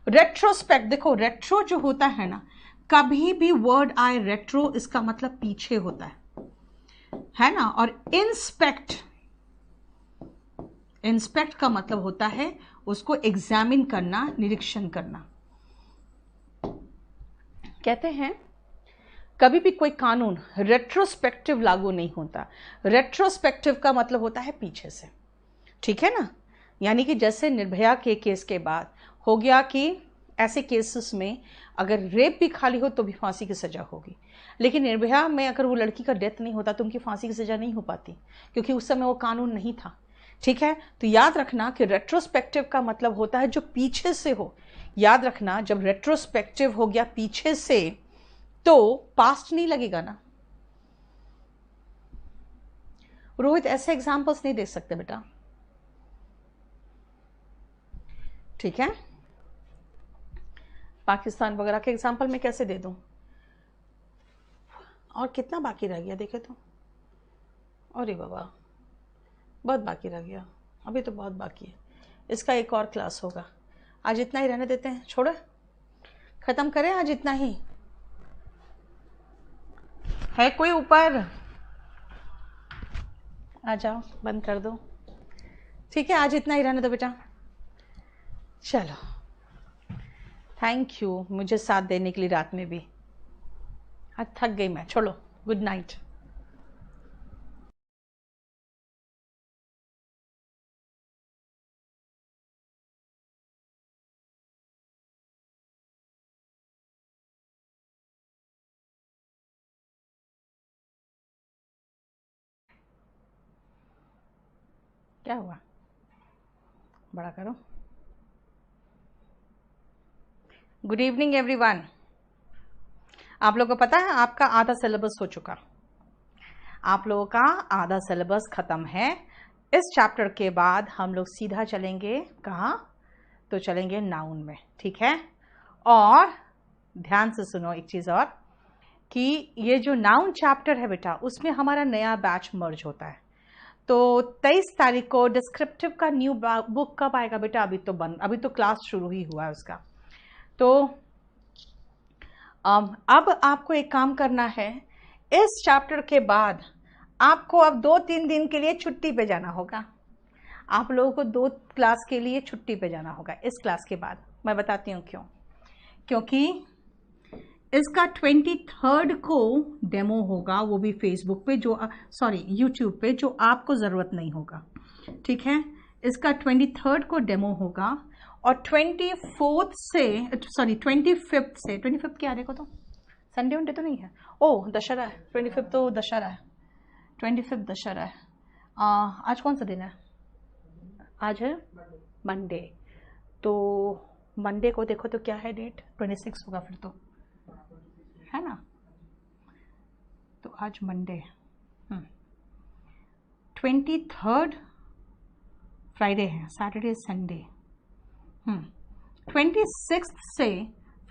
रेट्रोस्पेक्ट, देखो रेट्रो जो होता है ना, कभी भी वर्ड आए रेट्रो, इसका मतलब पीछे होता है ना। और इंस्पेक्ट, इंस्पेक्ट का मतलब होता है उसको एग्जामिन करना, निरीक्षण करना। कहते हैं कभी भी कोई कानून रेट्रोस्पेक्टिव लागू नहीं होता। रेट्रोस्पेक्टिव का मतलब होता है पीछे से, ठीक है ना। यानी कि जैसे निर्भया के केस के बाद हो गया कि ऐसे केसेस में अगर रेप भी खाली हो तो भी फांसी की सजा होगी, लेकिन निर्भया में अगर वो लड़की का डेथ नहीं होता तो उनकी फांसी की सजा नहीं हो पाती, क्योंकि उस समय वो कानून नहीं था, ठीक है। तो याद रखना कि रेट्रोस्पेक्टिव का मतलब होता है जो पीछे से हो। याद रखना, जब रेट्रोस्पेक्टिव हो गया पीछे से तो पास्ट नहीं लगेगा ना। रोहित ऐसे एग्जांपल्स नहीं दे सकते बेटा, ठीक है। पाकिस्तान वगैरह के एग्जांपल मैं कैसे दे दूं? और कितना बाकी रह गया देखे तो, अरे बाबा बहुत बाकी रह गया, अभी तो बहुत बाकी है। इसका एक और क्लास होगा, आज इतना ही रहने देते हैं, छोड़ो, खत्म करें आज इतना ही। है कोई ऊपर? आ जाओ, बंद कर दो, ठीक है, आज इतना ही रहने दो बेटा। चलो, थैंक यू मुझे साथ देने के लिए रात में भी, आज थक गई मैं, छोड़ो, गुड नाइट। क्या हुआ, बड़ा करो। Good evening everyone. आप लोगों को पता है आपका आधा सिलेबस हो चुका, आप लोगों का आधा सिलेबस खत्म है। इस चैप्टर के बाद हम लोग सीधा चलेंगे कहाँ, तो चलेंगे नाउन में, ठीक है। और ध्यान से सुनो एक चीज़ और, कि ये जो नाउन चैप्टर है बेटा, उसमें हमारा नया बैच मर्ज होता है। तो 23 तारीख को डिस्क्रिप्टिव का न्यू बुक कब आएगा बेटा, अभी तो क्लास शुरू ही हुआ है उसका। तो अब आपको एक काम करना है, इस चैप्टर के बाद आपको अब 2-3 दिन के लिए छुट्टी पे जाना होगा। आप लोगों को 2 क्लास के लिए छुट्टी पे जाना होगा इस क्लास के बाद। मैं बताती हूँ क्यों। क्योंकि इसका 23 को डेमो होगा, वो भी फेसबुक पे, यूट्यूब पे, जो आपको ज़रूरत नहीं होगा, ठीक है। इसका 23 को डेमो होगा और 25 क्या देखो तो संडे वनडे तो नहीं है, ओह दशहरा है, 25 तो दशहरा है, 25 दशहरा है। आज कौन सा दिन है, आज है मंडे। तो मंडे को देखो तो क्या है डेट, 26 होगा फिर तो, है ना। तो आज मंडे, 23 फ्राइडे है, सैटरडे संडे, 26 से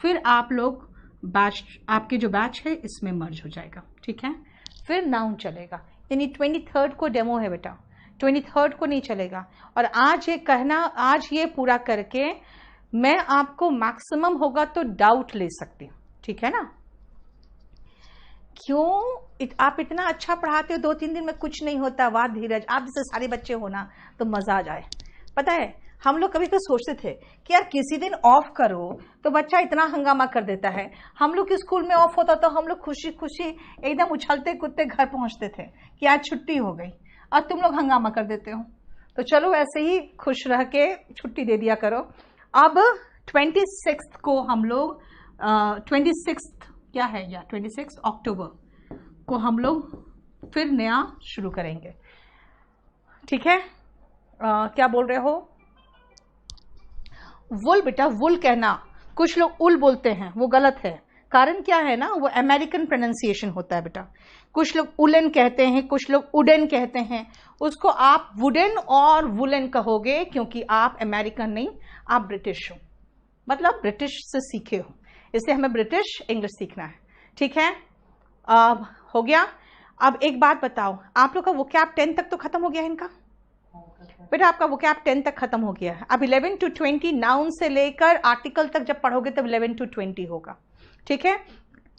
फिर आप लोग बैच, आपके जो बैच है इसमें मर्ज हो जाएगा, ठीक है। फिर नाउन चलेगा, यानी 23 को डेमो है बेटा, 23 को नहीं चलेगा। और आज ये पूरा करके मैं आपको मैक्सिमम होगा तो डाउट ले सकती हूँ, ठीक है ना। क्यों आप इतना अच्छा पढ़ाते हो, 2-3 दिन में कुछ नहीं होता। वाह धीरज, आप जैसे सारे बच्चे हो ना तो मजा आ जाए। पता है हम लोग कभी कभी सोचते थे कि यार किसी दिन ऑफ करो, तो बच्चा इतना हंगामा कर देता है। हम लोग के स्कूल में ऑफ होता तो हम लोग खुशी खुशी एकदम उछलते कूदते घर पहुंचते थे कि आज छुट्टी हो गई, और तुम लोग हंगामा कर देते हो। तो चलो ऐसे ही खुश रह के छुट्टी दे दिया करो। अब 26 को हम लोग 26 क्या है, या 26 अक्टूबर को हम लोग फिर नया शुरू करेंगे, ठीक है। क्या बोल रहे हो, वुल बेटा, वुल कहना, कुछ लोग उल बोलते हैं, वो गलत है। कारण क्या है ना, वो अमेरिकन प्रोनाउंसिएशन होता है बेटा। कुछ लोग उलन कहते हैं, कुछ लोग उडन कहते हैं, उसको आप वुडन और वुलन कहोगे, क्योंकि आप अमेरिकन नहीं, आप ब्रिटिश हो, मतलब ब्रिटिश से सीखे हो, इसलिए हमें ब्रिटिश इंग्लिश सीखना है, ठीक है। हो गया। अब एक बात बताओ, आप लोग का वोकैब 10 तक तो खत्म हो गया है इनका बेटा, आपका वोकैब 10 तक खत्म हो गया है। अब 11 to 20 नाउन से लेकर आर्टिकल तक जब पढ़ोगे तब 11 to 20 होगा, ठीक है।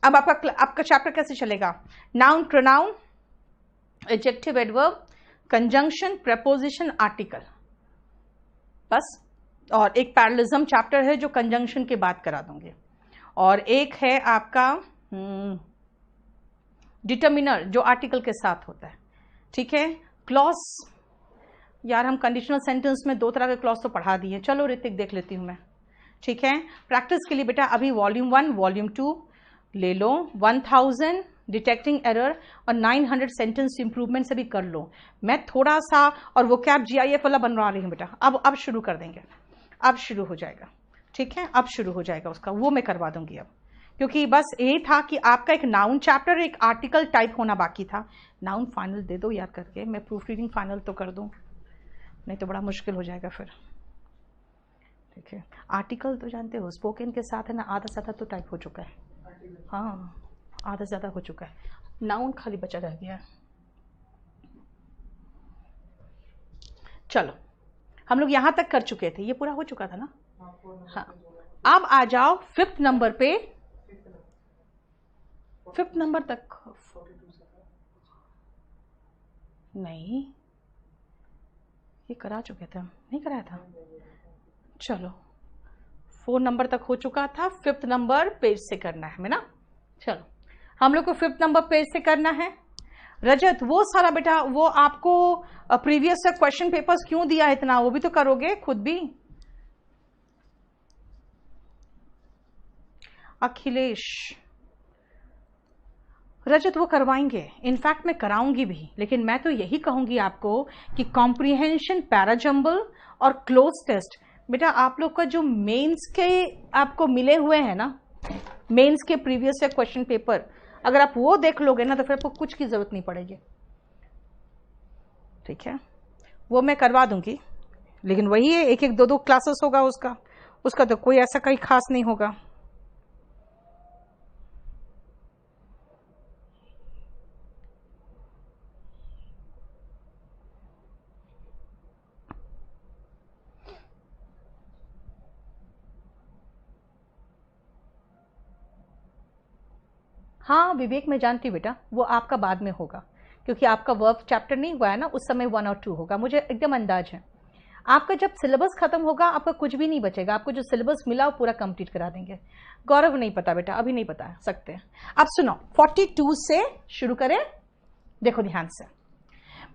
अब आपका चैप्टर कैसे चलेगा, noun, pronoun, adjective, adverb, conjunction, preposition, article, बस। और एक पैरेललिज्म चैप्टर है जो कंजंक्शन की बात करा दूंगी, और एक है आपका डिटर्मिनर जो आर्टिकल के साथ होता है, ठीक है। क्लॉज, यार हम कंडीशनल सेंटेंस में 2 तरह के क्लॉज तो पढ़ा दिए, चलो ऋतिक देख लेती हूँ मैं, ठीक है। प्रैक्टिस के लिए बेटा अभी वॉल्यूम 1 वॉल्यूम 2 ले लो, 1000 डिटेक्टिंग एरर और 900 सेंटेंस इंप्रूवमेंट से भी कर लो। मैं थोड़ा सा और वोकैब GIF वाला बनवा रही हूँ बेटा, अब शुरू कर देंगे, अब शुरू हो जाएगा, ठीक है। अब शुरू हो जाएगा उसका, वो मैं करवा दूंगी अब, क्योंकि बस यही था कि आपका एक नाउन चैप्टर, एक आर्टिकल टाइप होना बाकी था। नाउन फाइनल दे दो याद करके, मैं प्रूफ रीडिंग फाइनल तो कर दूं, नहीं तो बड़ा मुश्किल हो जाएगा फिर, ठीक है। आर्टिकल तो जानते हो स्पोकन के साथ है ना, आधा से ज़्यादा तो टाइप हो चुका है, हाँ आधा से ज़्यादा हो चुका है, नाउन खाली बचा रह गया है। चलो हम लोग यहाँ तक कर चुके थे, ये पूरा हो चुका था ना, हाँ। अब आ जाओ 5th नंबर पे, 5th नंबर तक नहीं, ये करा चुके थे, नहीं कराया था, चलो 4 नंबर तक हो चुका था, 5th नंबर पेज से करना है ना। चलो हम लोग को 5th नंबर पेज से करना है। रजत वो सारा बेटा, वो आपको प्रीवियस क्वेश्चन पेपर्स क्यों दिया इतना, वो भी तो करोगे खुद भी। अखिलेश, रजत वो करवाएंगे, इनफैक्ट मैं कराऊंगी भी, लेकिन मैं तो यही कहूंगी आपको कि कॉम्प्रिहेंशन, पैराजंबल और क्लोज टेस्ट, बेटा आप लोग का जो मेंस के आपको मिले हुए हैं ना, मेंस के प्रीवियस या क्वेश्चन पेपर, अगर आप वो देख लोगे ना तो फिर आपको कुछ की जरूरत नहीं पड़ेगी। ठीक है, वो मैं करवा दूंगी, लेकिन वही है, एक एक दो दो क्लासेस होगा उसका तो कोई ऐसा कहीं खास नहीं होगा। हाँ विवेक, मैं जानती हूँ बेटा, वो आपका बाद में होगा, क्योंकि आपका वर्ब चैप्टर नहीं हुआ है ना, उस समय 1 और 2 होगा, मुझे एकदम अंदाज है। आपका जब सिलेबस खत्म होगा आपका कुछ भी नहीं बचेगा, आपको जो सिलेबस मिला वो पूरा कंप्लीट करा देंगे। गौरव नहीं पता बेटा, अभी नहीं बता सकते। अब सुनो, 42 से शुरू करें, देखो ध्यान से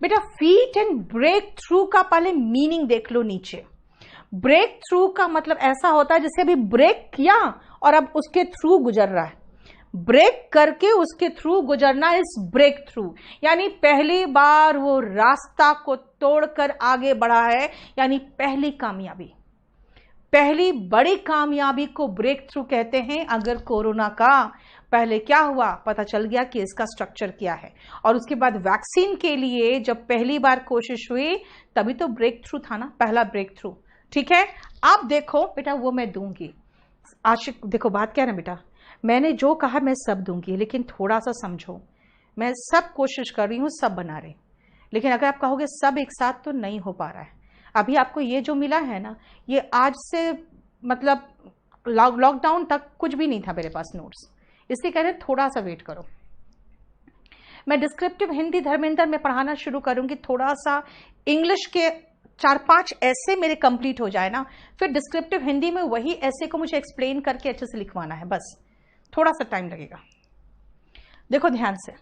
बेटा। फीट एंड ब्रेक थ्रू का पहले मीनिंग देख लो नीचे। ब्रेक थ्रू का मतलब ऐसा होता है जैसे अभी ब्रेक किया और अब उसके थ्रू गुजर रहा है, ब्रेक करके उसके थ्रू गुजरना इस ब्रेक थ्रू, यानी पहली बार वो रास्ता को तोड़कर आगे बढ़ा है, यानी पहली कामयाबी, पहली बड़ी कामयाबी को ब्रेक थ्रू कहते हैं। अगर कोरोना का पहले क्या हुआ, पता चल गया कि इसका स्ट्रक्चर क्या है, और उसके बाद वैक्सीन के लिए जब पहली बार कोशिश हुई तभी तो ब्रेक थ्रू था ना, पहला ब्रेक थ्रू। ठीक है, आप देखो बेटा, वो मैं दूंगी। आशिक देखो, बात क्या है ना बेटा, मैंने जो कहा मैं सब दूंगी, लेकिन थोड़ा सा समझो, मैं सब कोशिश कर रही हूँ, सब बना रही, लेकिन अगर आप कहोगे सब एक साथ तो नहीं हो पा रहा है। अभी आपको ये जो मिला है ना, ये आज से मतलब लॉकडाउन तक कुछ भी नहीं था मेरे पास नोट्स, इसलिए कह रहे थोड़ा सा वेट करो। मैं डिस्क्रिप्टिव हिंदी धर्मेंद्र में पढ़ाना शुरू करूंगी, थोड़ा सा इंग्लिश के 4-5 ऐसे मेरे कंप्लीट हो जाए ना, फिर डिस्क्रिप्टिव हिंदी में वही ऐसे को मुझे एक्सप्लेन करके अच्छे से लिखवाना है, बस थोड़ा सा टाइम लगेगा। देखो ध्यान से,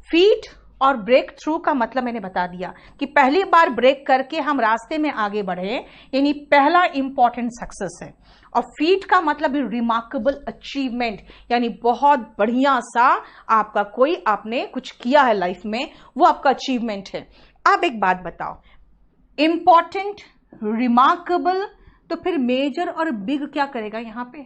फीट और ब्रेक थ्रू का मतलब मैंने बता दिया कि पहली बार ब्रेक करके हम रास्ते में आगे बढ़े, यानी पहला इंपॉर्टेंट सक्सेस है। और फीट का मतलब रिमार्केबल अचीवमेंट, यानी बहुत बढ़िया सा आपका कोई आपने कुछ किया है लाइफ में, वो आपका अचीवमेंट है। अब एक बात बताओ, इंपॉर्टेंट, रिमार्केबल, तो फिर मेजर और बिग क्या करेगा यहां पे?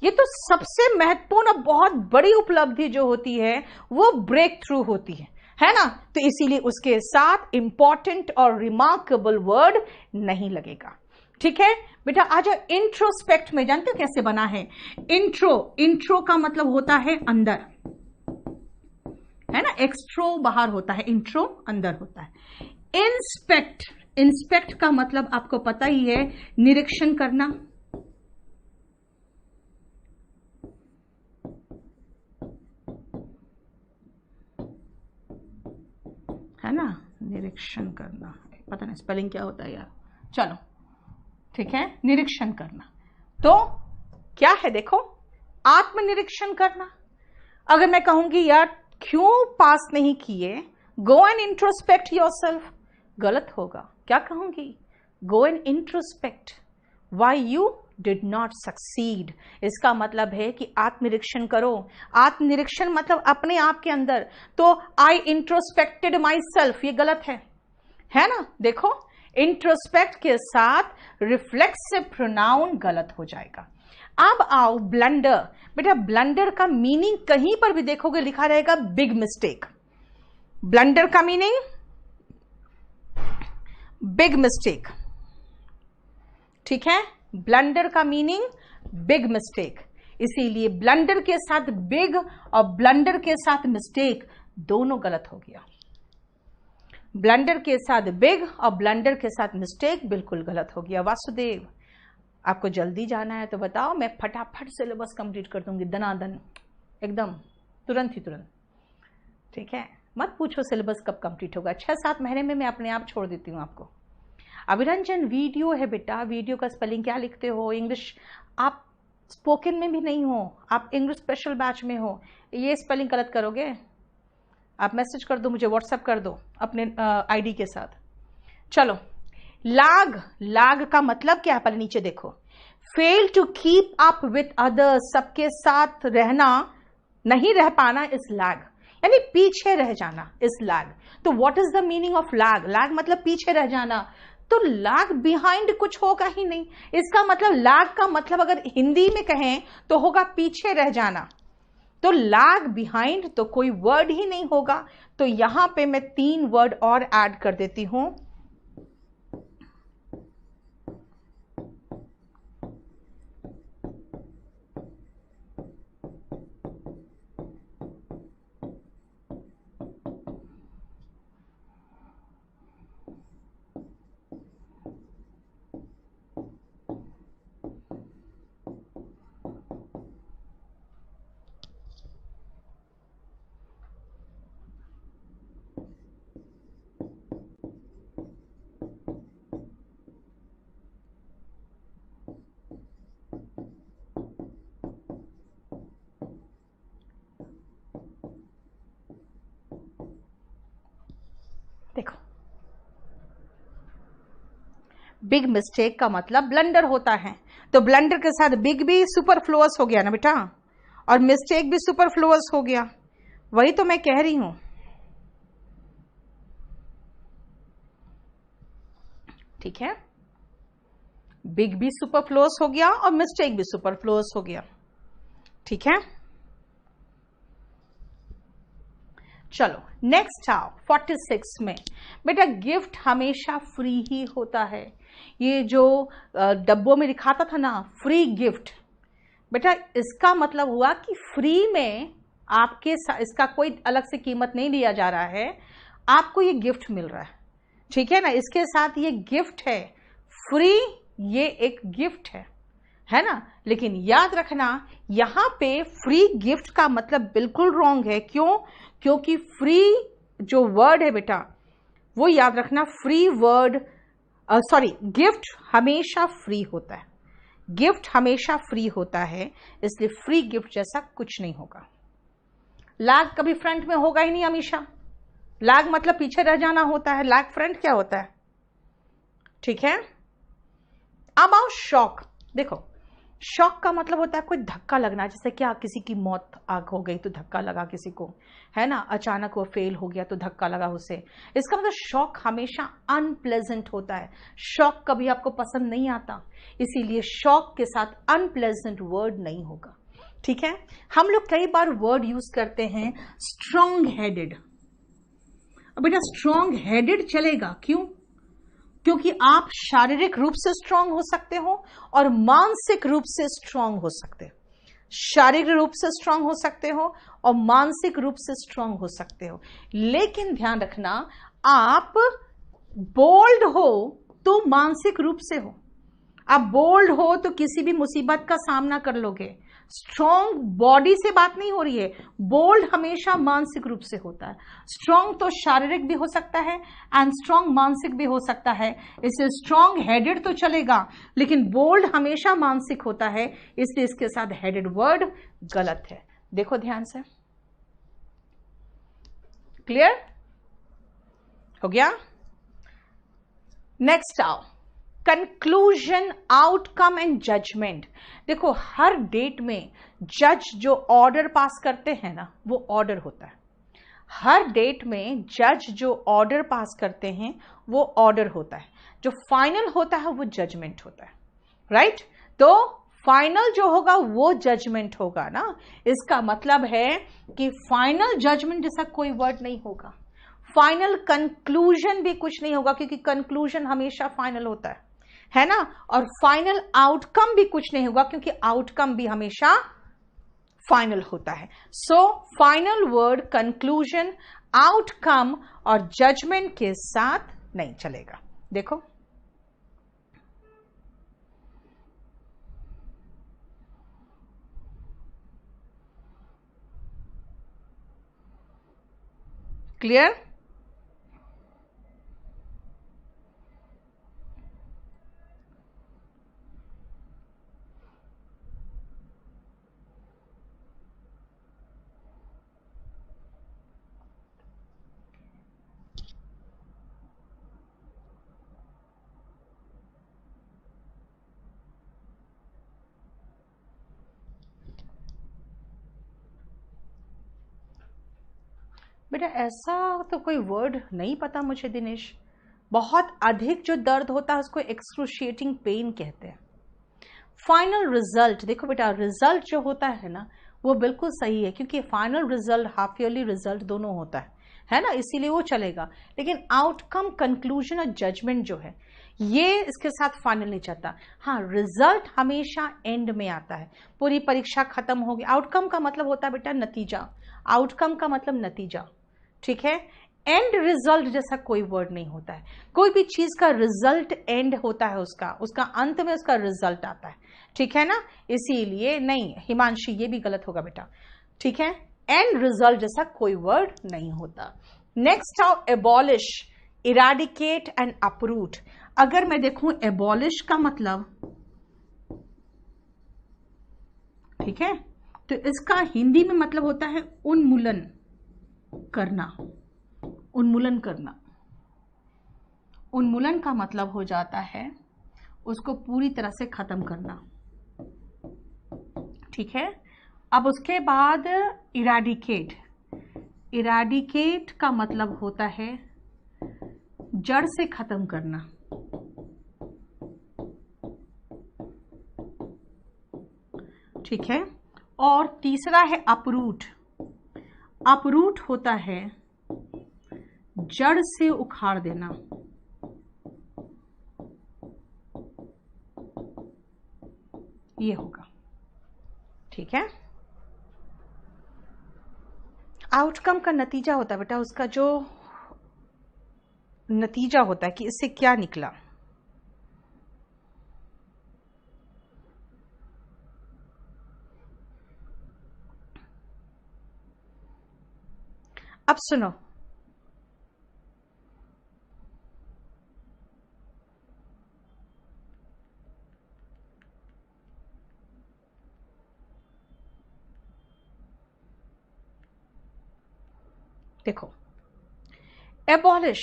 ये तो सबसे महत्वपूर्ण और बहुत बड़ी उपलब्धि जो होती है वो ब्रेक थ्रू होती है ना, तो इसीलिए उसके साथ इंपॉर्टेंट और रिमार्केबल वर्ड नहीं लगेगा। ठीक है बेटा, आ जाओ इंट्रोस्पेक्ट में। जानते हो कैसे बना है इंट्रो का मतलब होता है अंदर, है ना, एक्सट्रो बाहर होता है, इंट्रो अंदर होता है। इंस्पेक्ट का मतलब आपको पता ही है, निरीक्षण करना, है ना, निरीक्षण करना, पता नहीं स्पेलिंग क्या होता है यार, चलो ठीक है, निरीक्षण करना। तो क्या है देखो, आत्मनिरीक्षण करना। अगर मैं कहूंगी यार क्यों पास नहीं किए, गो एंड इंट्रोस्पेक्ट योरसेल्फ, गलत होगा। क्या कहूंगी, go and introspect why you did not succeed. इसका मतलब है कि आत्मनिरीक्षण करो। आत्मनिरीक्षण मतलब अपने आप के अंदर, तो आई इंट्रोस्पेक्टेड माई सेल्फ, ये गलत है ना। देखो इंट्रोस्पेक्ट के साथ रिफ्लेक्सिव प्रोनाउन गलत हो जाएगा। अब आओ ब्लंडर। बेटा ब्लंडर का मीनिंग कहीं पर भी देखोगे लिखा रहेगा बिग मिस्टेक। ब्लंडर का मीनिंग बिग मिस्टेक, ठीक है, ब्लंडर का मीनिंग बिग मिस्टेक। इसीलिए ब्लंडर के साथ बिग और ब्लंडर के साथ मिस्टेक दोनों गलत हो गया। ब्लंडर के साथ बिग और ब्लंडर के साथ मिस्टेक बिल्कुल गलत हो गया। वासुदेव आपको जल्दी जाना है तो बताओ, मैं फटाफट सिलेबस कंप्लीट कर दूंगी, दनादन, एकदम तुरंत ही तुरंत। ठीक है, मत पूछो सिलेबस कब कंप्लीट होगा, 6-7 महीने में मैं अपने आप छोड़ देती हूँ आपको। अभिरंजन वीडियो है बेटा, वीडियो का स्पेलिंग क्या लिखते हो? इंग्लिश आप स्पोकन में भी नहीं हो, आप इंग्लिश स्पेशल बैच में हो, ये स्पेलिंग गलत करोगे? आप मैसेज कर दो मुझे, व्हाट्सएप कर दो अपने आईडी के साथ। चलो लाग का मतलब क्या है, पहले नीचे देखो। Fail to keep up with others, सबके साथ रहना, नहीं रह पाना इस लैग। यानी पीछे रह जाना इज लैग। तो what is the meaning of lag? Lag मतलब पीछे रह जाना। तो लैग बिहाइंड कुछ होगा ही नहीं। इसका मतलब लैग का मतलब अगर हिंदी में कहें तो होगा पीछे रह जाना। तो लैग बिहाइंड तो कोई वर्ड ही नहीं होगा। तो यहां पे मैं 3 वर्ड और ऐड कर देती हूं। देखो, बिग मिस्टेक का मतलब ब्लंडर होता है। तो ब्लंडर के साथ बिग भी सुपरफ्लुअस हो गया ना बेटा, और मिस्टेक भी सुपरफ्लुअस हो गया। वही तो मैं कह रही हूं। ठीक है, बिग भी सुपरफ्लुअस हो गया और मिस्टेक भी सुपरफ्लुअस हो गया। ठीक है, चलो नेक्स्ट आओ 46 में। बेटा गिफ्ट हमेशा फ्री ही होता है। ये जो डब्बों में लिखाता था ना फ्री गिफ्ट, बेटा इसका मतलब हुआ कि फ्री में आपके इसका कोई अलग से कीमत नहीं लिया जा रहा है, आपको ये गिफ्ट मिल रहा है। ठीक है ना, इसके साथ ये गिफ्ट है फ्री, ये एक गिफ्ट है ना। लेकिन याद रखना यहां पे फ्री गिफ्ट का मतलब बिल्कुल रॉन्ग है। क्यों? क्योंकि फ्री जो वर्ड है बेटा वो याद रखना, फ्री वर्ड सॉरी गिफ्ट हमेशा फ्री होता है। गिफ्ट हमेशा फ्री होता है, इसलिए फ्री गिफ्ट जैसा कुछ नहीं होगा। लैग कभी फ्रंट में होगा ही नहीं हमेशा। लैग मतलब पीछे रह जाना होता है, लैग फ्रंट क्या होता है? ठीक है, अब आओ शॉक। देखो शॉक का मतलब होता है कोई धक्का लगना, जैसे क्या किसी की मौत आग हो गई तो धक्का लगा किसी को, है ना, अचानक वो फेल हो गया तो धक्का लगा उसे। इसका मतलब शॉक हमेशा अनप्लेजेंट होता है। शॉक कभी आपको पसंद नहीं आता, इसीलिए शॉक के साथ अनप्लेजेंट वर्ड नहीं होगा। ठीक है, हम लोग कई बार वर्ड यूज करते हैं स्ट्रॉन्ग हेडेड। बेटा स्ट्रॉन्ग हेडेड चलेगा, क्यों? क्योंकि आप शारीरिक रूप से स्ट्रांग हो सकते हो और मानसिक रूप से स्ट्रांग हो सकते हो। शारीरिक रूप से स्ट्रांग हो सकते हो और मानसिक रूप से स्ट्रांग हो सकते हो। लेकिन ध्यान रखना, आप बोल्ड हो तो मानसिक रूप से हो। आप बोल्ड हो तो किसी भी मुसीबत का सामना कर लोगे। स्ट्रॉन्ग बॉडी से बात नहीं हो रही है, बोल्ड हमेशा मानसिक रूप से होता है। स्ट्रॉन्ग तो शारीरिक भी हो सकता है एंड स्ट्रॉन्ग मानसिक भी हो सकता है। इसलिए स्ट्रॉन्ग हेडेड तो चलेगा, लेकिन बोल्ड हमेशा मानसिक होता है, इसलिए इसके साथ हेडेड वर्ड गलत है। देखो ध्यान से, क्लियर हो गया? नेक्स्ट आओ कंक्लूजन, आउटकम एंड जजमेंट। देखो हर डेट में जज जो ऑर्डर पास करते हैं ना वो ऑर्डर होता है। हर डेट में जज जो ऑर्डर पास करते हैं वो ऑर्डर होता है। जो फाइनल होता है वो जजमेंट होता है। राइट? तो फाइनल जो होगा वो जजमेंट होगा ना। इसका मतलब है कि फाइनल जजमेंट जैसा कोई वर्ड नहीं होगा। फाइनल कंक्लूजन भी कुछ नहीं होगा, क्योंकि कंक्लूजन हमेशा फाइनल होता है ना। और फाइनल आउटकम भी कुछ नहीं होगा, क्योंकि आउटकम भी हमेशा फाइनल होता है। So final word conclusion, outcome और जजमेंट के साथ नहीं चलेगा। देखो क्लियर? बेटा ऐसा तो कोई वर्ड नहीं पता मुझे दिनेश। बहुत अधिक जो दर्द होता है उसको एक्सक्रूशिएटिंग पेन कहते हैं। फाइनल रिजल्ट, देखो बेटा रिजल्ट जो होता है ना वो बिल्कुल सही है, क्योंकि final result half yearly result दोनों होता है ना, इसीलिए वो चलेगा। लेकिन आउटकम, कंक्लूजन और जजमेंट जो है ये इसके साथ फाइनल नहीं चलता। हाँ, रिजल्ट हमेशा एंड में आता है, पूरी परीक्षा खत्म होगी। आउटकम का मतलब होता है बेटा नतीजा, आउटकम का मतलब नतीजा, ठीक है। एंड रिजल्ट जैसा कोई वर्ड नहीं होता है। कोई भी चीज का रिजल्ट एंड होता है, उसका अंत में उसका रिजल्ट आता है, ठीक है ना। इसीलिए नहीं हिमांशी, ये भी गलत होगा बेटा, ठीक है। एंड रिजल्ट जैसा कोई वर्ड नहीं होता। नेक्स्ट आओ एबॉलिश, इराडिकेट एंड अपरूट। अगर मैं देखूं एबॉलिश का मतलब, ठीक है, तो इसका हिंदी में मतलब होता है उन्मूलन करना। उन्मूलन करना, उन्मूलन का मतलब हो जाता है उसको पूरी तरह से खत्म करना, ठीक है। अब उसके बाद इराडिकेट, इराडिकेट का मतलब होता है जड़ से खत्म करना, ठीक है। और तीसरा है अपरूट, अपरूट होता है जड़ से उखाड़ देना, ये होगा, ठीक है। आउटकम का नतीजा होता है बेटा, उसका जो नतीजा होता है कि इससे क्या निकला। अब सुनो, देखो एबॉलिश,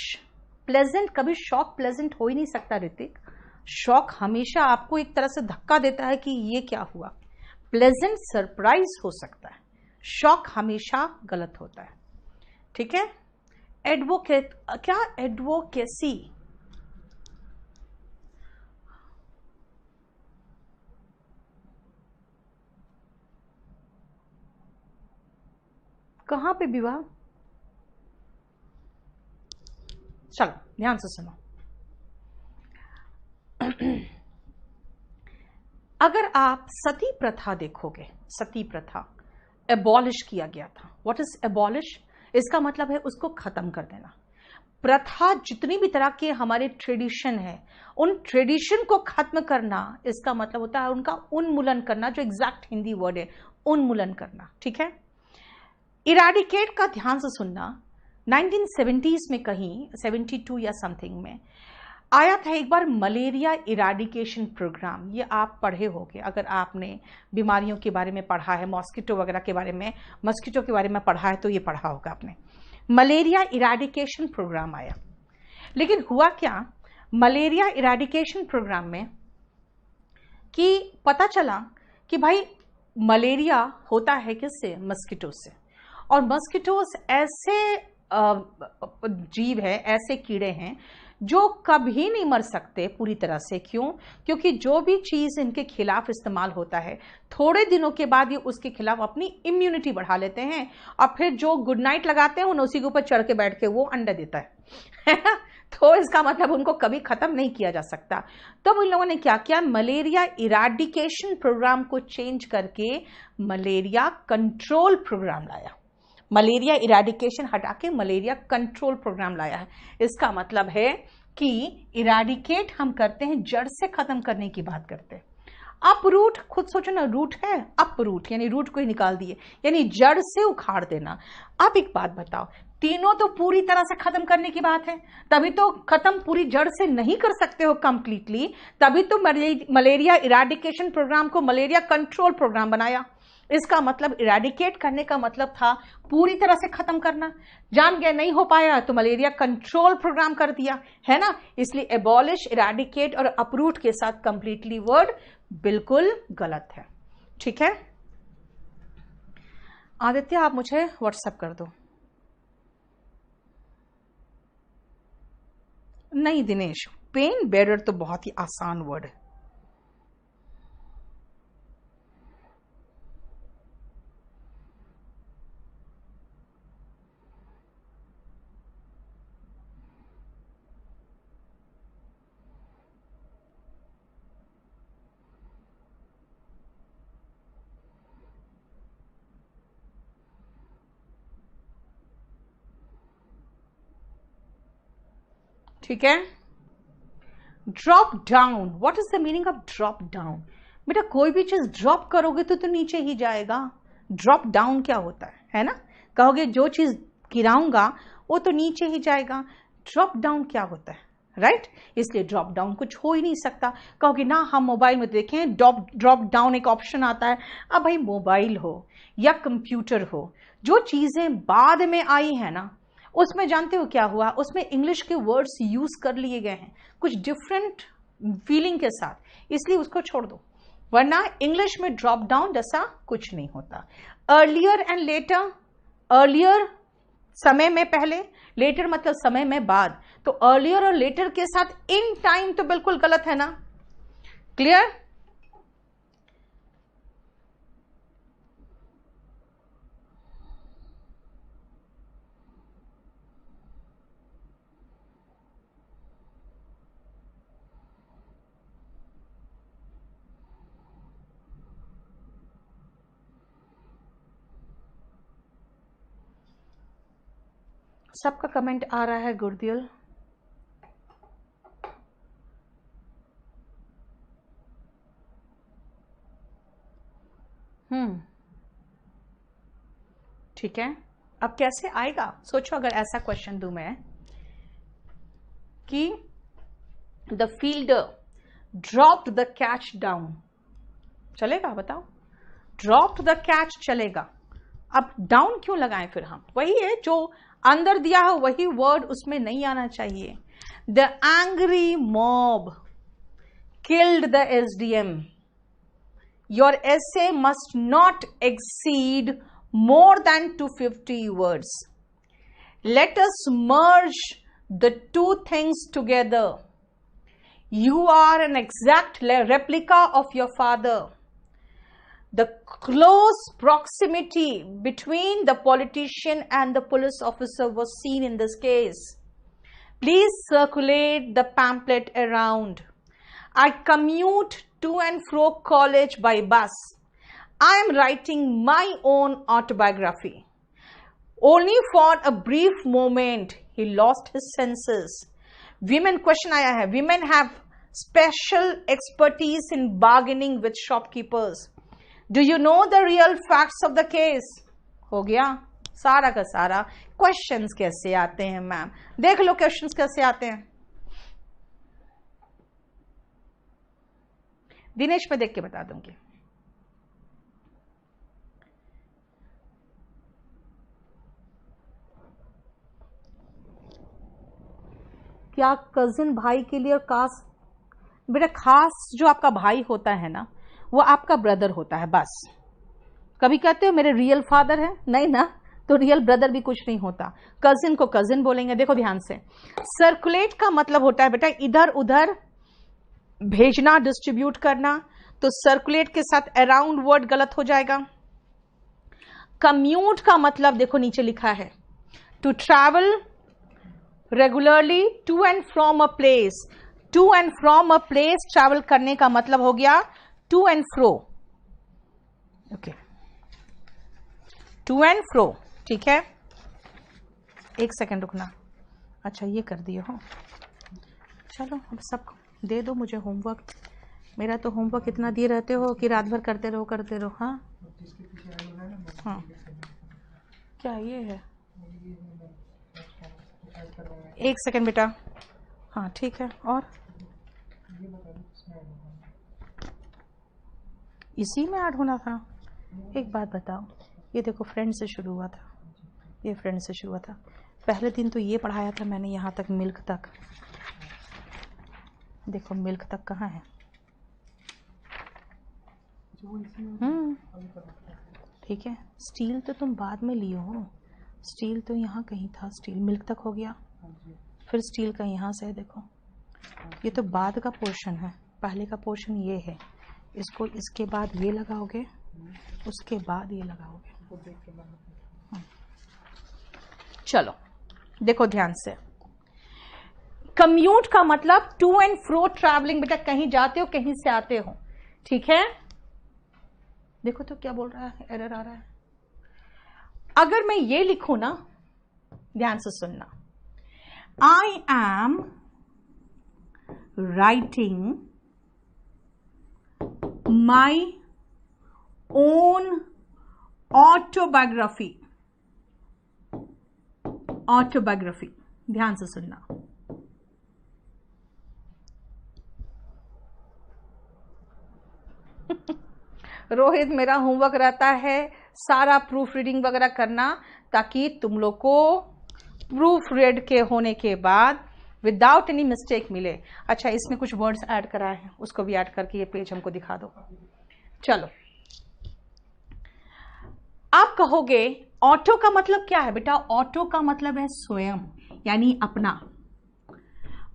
प्लेजेंट, कभी शॉक प्लेजेंट हो ही नहीं सकता ऋतिक। शॉक हमेशा आपको एक तरह से धक्का देता है कि ये क्या हुआ। प्लेजेंट सरप्राइज हो सकता है, शॉक हमेशा गलत होता है, ठीक है। एडवोकेट, क्या एडवोकेसी, कहां पे विवाह, चलो ध्यान से सुनो। अगर आप सती प्रथा देखोगे, सती प्रथा एबॉलिश किया गया था। What is abolish? इसका मतलब है उसको खत्म कर देना। प्रथा, जितनी भी तरह के हमारे ट्रेडिशन है, उन ट्रेडिशन को खत्म करना, इसका मतलब होता है उनका उन्मूलन करना, जो एग्जैक्ट हिंदी वर्ड है उन्मूलन करना, ठीक है। इराडिकेट का ध्यान से सुनना, 1970s में कहीं 72 या समथिंग में आया था एक बार मलेरिया इराडिकेशन प्रोग्राम। ये आप पढ़े होंगे, अगर आपने बीमारियों के बारे में पढ़ा है, मॉस्किटो वगैरह के बारे में, मॉस्किटो के बारे में पढ़ा है तो ये पढ़ा होगा आपने। मलेरिया इराडिकेशन प्रोग्राम आया, लेकिन हुआ क्या मलेरिया इराडिकेशन प्रोग्राम में कि पता चला कि भाई मलेरिया होता है किससे, मस्किटो से। और मस्किटोस ऐसे जीव है, ऐसे कीड़े हैं जो कभी नहीं मर सकते पूरी तरह से। क्यों? क्योंकि जो भी चीज इनके खिलाफ इस्तेमाल होता है, थोड़े दिनों के बाद ये उसके खिलाफ अपनी इम्यूनिटी बढ़ा लेते हैं, और फिर जो गुड नाइट लगाते हैं उसी के ऊपर चढ़ के बैठ के वो अंडा देता है तो इसका मतलब उनको कभी खत्म नहीं किया जा सकता। तो इन लोगों ने क्या किया, मलेरिया इराडिकेशन प्रोग्राम को चेंज करके मलेरिया कंट्रोल प्रोग्राम लाया। मलेरिया इराडिकेशन हटा के मलेरिया कंट्रोल प्रोग्राम लाया है। इसका मतलब है कि इराडिकेट हम करते हैं, जड़ से खत्म करने की बात करते हैं। अपरूट, खुद सोचो ना, रूट है, अपरूट यानी रूट को ही निकाल दिए, यानी जड़ से उखाड़ देना। अब एक बात बताओ, तीनों तो पूरी तरह से खत्म करने की बात है, तभी तो खत्म पूरी जड़ से नहीं कर सकते हो कंप्लीटली, तभी तो मलेरिया इराडिकेशन प्रोग्राम को मलेरिया कंट्रोल प्रोग्राम बनाया। इसका मतलब इरेडिकेट करने का मतलब था पूरी तरह से खत्म करना। जान गए नहीं हो पाया तो मलेरिया कंट्रोल प्रोग्राम कर दिया, है ना। इसलिए एबॉलिश, इरेडिकेट और अपरूट के साथ कंप्लीटली वर्ड बिल्कुल गलत है, ठीक है। आदित्य आप मुझे व्हाट्सएप कर दो। नहीं दिनेश, पेन बेरर तो बहुत ही आसान वर्ड है। ठीक है, drop down, what is the meaning of drop down? बेटा कोई भी चीज ड्रॉप करोगे तो नीचे ही जाएगा। ड्रॉप डाउन क्या होता है ना? कहोगे जो चीज गिराऊंगा वो तो नीचे ही जाएगा। ड्रॉप डाउन क्या होता है, राइट? इसलिए ड्रॉप डाउन कुछ हो ही नहीं सकता। कहोगे ना हम मोबाइल में देखें ड्रॉप डाउन एक ऑप्शन आता है। अब भाई मोबाइल हो या कंप्यूटर हो, जो चीजें बाद में आई है ना, उसमें जानते हो क्या हुआ, उसमें इंग्लिश के वर्ड्स यूज कर लिए गए हैं कुछ डिफरेंट फीलिंग के साथ, इसलिए उसको छोड़ दो। वरना इंग्लिश में ड्रॉप डाउन जैसा कुछ नहीं होता। अर्लियर एंड लेटर, अर्लियर समय में पहले, लेटर मतलब समय में बाद, तो अर्लियर और लेटर के साथ इन टाइम तो बिल्कुल गलत है ना। क्लियर? सबका कमेंट आ रहा है गुरदिल। ठीक है, अब कैसे आएगा? सोचो अगर ऐसा क्वेश्चन दूं मैं कि the fielder dropped the catch down, चलेगा? बताओ, ड्रॉप्ड द कैच चलेगा। अब डाउन क्यों लगाएं फिर हम? वही है जो अंदर दिया हो वही वर्ड उसमें नहीं आना चाहिए। The angry mob killed the SDM। Your essay must not exceed more than 250 words. Let us merge the two things together. You are an exact replica of your father. The close proximity between the politician and the police officer was seen in this case. Please circulate the pamphlet around. I commute to and fro college by bus. I am writing my own autobiography. Only for a brief moment he lost his senses. Women, question आया है, women have special expertise in bargaining with shopkeepers. Do you know the real facts of the case? हो गया सारा का सारा। Questions कैसे आते हैं मैम, देख लो क्वेश्चंस कैसे आते हैं। दिनेश मैं देख के बता दूंगी। क्या कजिन भाई के लिए खास? बेटा खास जो आपका भाई होता है ना, वो आपका ब्रदर होता है बस। कभी कहते हो मेरे रियल फादर है, नहीं ना, तो रियल ब्रदर भी कुछ नहीं होता। कजिन को कजिन बोलेंगे। देखो ध्यान से, सर्कुलेट का मतलब होता है बेटा इधर उधर भेजना, डिस्ट्रीब्यूट करना, तो सर्कुलेट के साथ अराउंड वर्ड गलत हो जाएगा। कम्यूट का मतलब देखो नीचे लिखा है, to travel regularly to and from a place. To and from a place ट्रैवल करने का मतलब हो गया to and fro. Okay, to and fro, ठीक है। एक सेकेंड रुकना। अच्छा ये कर दिए हो, चलो अब सब दे दो मुझे होमवर्क। मेरा तो होमवर्क इतना दिए रहते हो कि रात भर करते रहो। हाँ हाँ, क्या ये है? एक सेकेंड बेटा। हाँ ठीक है, और इसी में ऐड होना था। एक बात बताओ, ये देखो फ्रेंड से शुरू हुआ था, ये फ्रेंड से शुरू हुआ था। पहले दिन तो ये पढ़ाया था मैंने यहाँ तक, मिल्क तक। देखो मिल्क तक कहाँ है? ठीक है, स्टील तो तुम बाद में लिए हो, स्टील तो यहाँ कहीं था। स्टील मिल्क तक हो गया, फिर स्टील का यहाँ से है, देखो ये तो बाद का पोर्शन है, पहले का पोर्शन ये है, इसको इसके बाद ये लगाओगे, उसके बाद ये लगाओगे। चलो देखो ध्यान से, कम्यूट का मतलब टू एंड फ्रो ट्रैवलिंग, बेटा कहीं जाते हो कहीं से आते हो, ठीक है। देखो तो क्या बोल रहा है, एरर आ रहा है। अगर मैं ये लिखूं ना, ध्यान से सुनना, I am writing my own autobiography, autobiography, ध्यान से सुनना। रोहित, मेरा होमवर्क रहता है सारा प्रूफ रीडिंग वगैरह करना, ताकि तुम लोग को प्रूफ रीड के होने के बाद विदाउट एनी मिस्टेक मिले। अच्छा, इसमें कुछ वर्ड्स ऐड कराए हैं, उसको भी ऐड करके ये पेज हमको दिखा दो। चलो, आप कहोगे ऑटो का मतलब क्या है बेटा? ऑटो का मतलब है स्वयं, यानी अपना।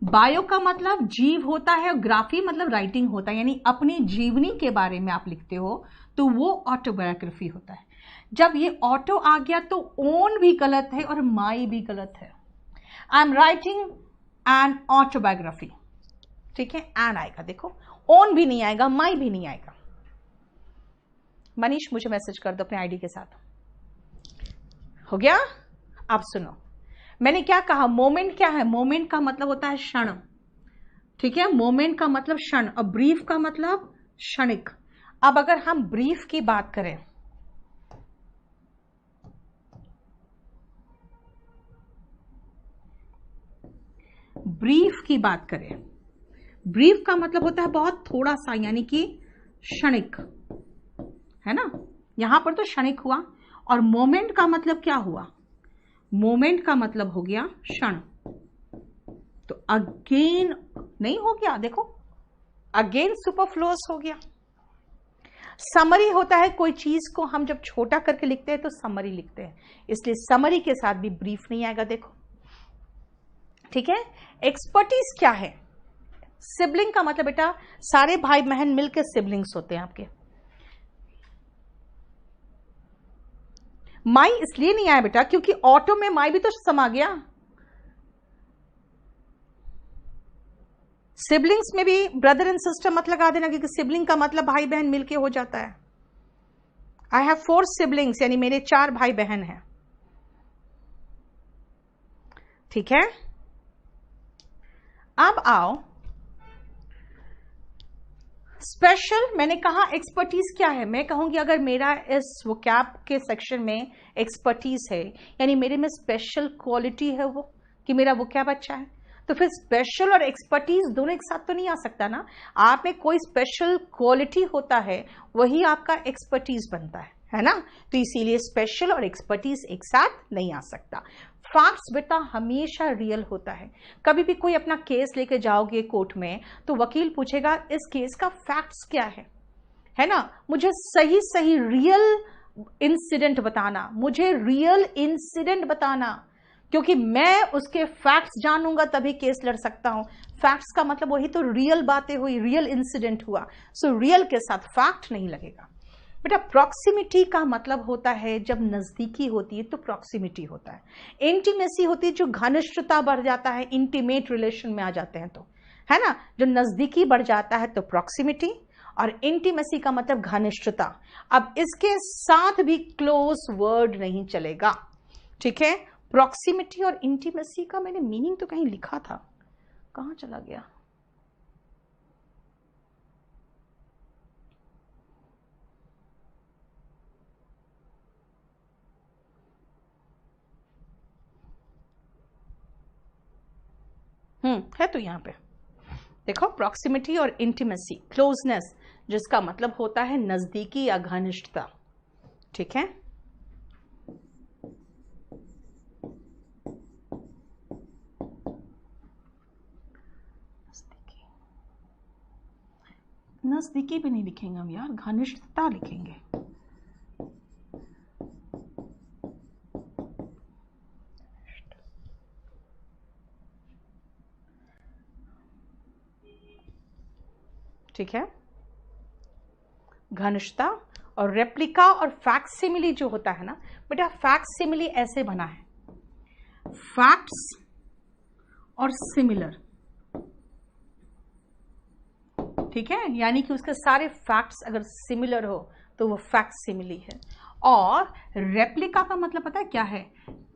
बायो का मतलब जीव होता है, और ग्राफी मतलब राइटिंग होता है, यानी अपनी जीवनी के बारे में आप लिखते हो, तो वो ऑटोबायोग्राफी होता है। जब ये ऑटो आ गया तो ओन भी गलत है और माई भी गलत है। I am writing an autobiography, ठीक है, एन आएगा, देखो ओन भी नहीं आएगा, माई भी नहीं आएगा। मनीष मुझे मैसेज कर दो अपने आईडी के साथ, हो गया। अब सुनो, मैंने क्या कहा, मोमेंट क्या है? मोमेंट का मतलब होता है क्षण, ठीक है, मोमेंट का मतलब क्षण, और ब्रीफ का मतलब क्षणिक। अब अगर हम ब्रीफ की बात करें, ब्रीफ की बात करें, ब्रीफ का मतलब होता है बहुत थोड़ा सा, यानी कि क्षणिक, है ना, यहां पर तो क्षणिक हुआ। और मोमेंट का मतलब क्या हुआ? मोमेंट का मतलब हो गया क्षण। तो अगेन नहीं हो गया, देखो अगेन सुपरफ्लुअस हो गया। समरी होता है, कोई चीज को हम जब छोटा करके लिखते हैं तो समरी लिखते हैं, इसलिए समरी के साथ भी ब्रीफ नहीं आएगा, देखो, ठीक है। एक्सपर्टीज क्या है? सिबलिंग का मतलब बेटा सारे भाई बहन मिलकर सिबलिंग्स होते हैं आपके। माई इसलिए नहीं आया बेटा क्योंकि ऑटो में माई भी तो समा गया। सिबलिंग्स में भी ब्रदर एंड सिस्टर मत लगा देना, क्योंकि सिबलिंग का मतलब भाई बहन मिलके हो जाता है। आई हैव 4 सिबलिंग्स, यानी मेरे 4 भाई बहन हैं, ठीक है। अब आओ स्पेशल। मैंने कहा एक्सपर्टीज क्या है, मैं कहूंगी अगर मेरा इस वोकैब के सेक्शन में एक्सपर्टीज है, यानी मेरे में स्पेशल क्वालिटी है वो, कि मेरा वोकैब अच्छा है, तो फिर स्पेशल और एक्सपर्टीज दोनों एक साथ तो नहीं आ सकता ना। आप में कोई स्पेशल क्वालिटी होता है, वही आपका एक्सपर्टीज बनता है ना। तो इसीलिए स्पेशल और एक्सपर्टीज एक साथ नहीं आ सकता। फैक्ट्स बेटा हमेशा रियल होता है। कभी भी कोई अपना केस लेके जाओगे कोर्ट में, तो वकील पूछेगा इस केस का फैक्ट्स क्या है ना, मुझे सही सही रियल इंसिडेंट बताना, मुझे रियल इंसिडेंट बताना, क्योंकि मैं उसके फैक्ट्स जानूंगा तभी केस लड़ सकता हूं। फैक्ट्स का मतलब वही तो रियल बातें हुई, रियल इंसिडेंट हुआ, सो रियल के साथ फैक्ट नहीं लगेगा बेटा। प्रॉक्सिमिटी का मतलब होता है जब नजदीकी होती है तो प्रॉक्सिमिटी होता है। इंटीमेसी होती है जो घनिष्ठता बढ़ जाता है, इंटीमेट रिलेशन में आ जाते हैं तो, है ना, जो नजदीकी बढ़ जाता है तो प्रॉक्सिमिटी, और इंटीमेसी का मतलब घनिष्ठता। अब इसके साथ भी क्लोज वर्ड नहीं चलेगा, ठीक है। प्रॉक्सिमिटी और इंटीमेसी का मैंने मीनिंग तो कहीं लिखा था, कहां चला गया? है तो यहां पे देखो, प्रॉक्सिमिटी और इंटीमेसी, क्लोजनेस, जिसका मतलब होता है नजदीकी या घनिष्ठता, ठीक है। नजदीकी भी नहीं लिखेंगे हम यार, घनिष्ठता लिखेंगे। ठीक है, घनिष्ठता। और रेप्लिका और फैक्सिमिली जो होता है ना बेटा, फैक्सिमिली ऐसे बना है, फैक्ट्स और सिमिलर, ठीक है, यानी कि उसके सारे फैक्ट्स अगर सिमिलर हो तो वो फैक्सिमिली है। और रेप्लिका का मतलब पता है क्या है?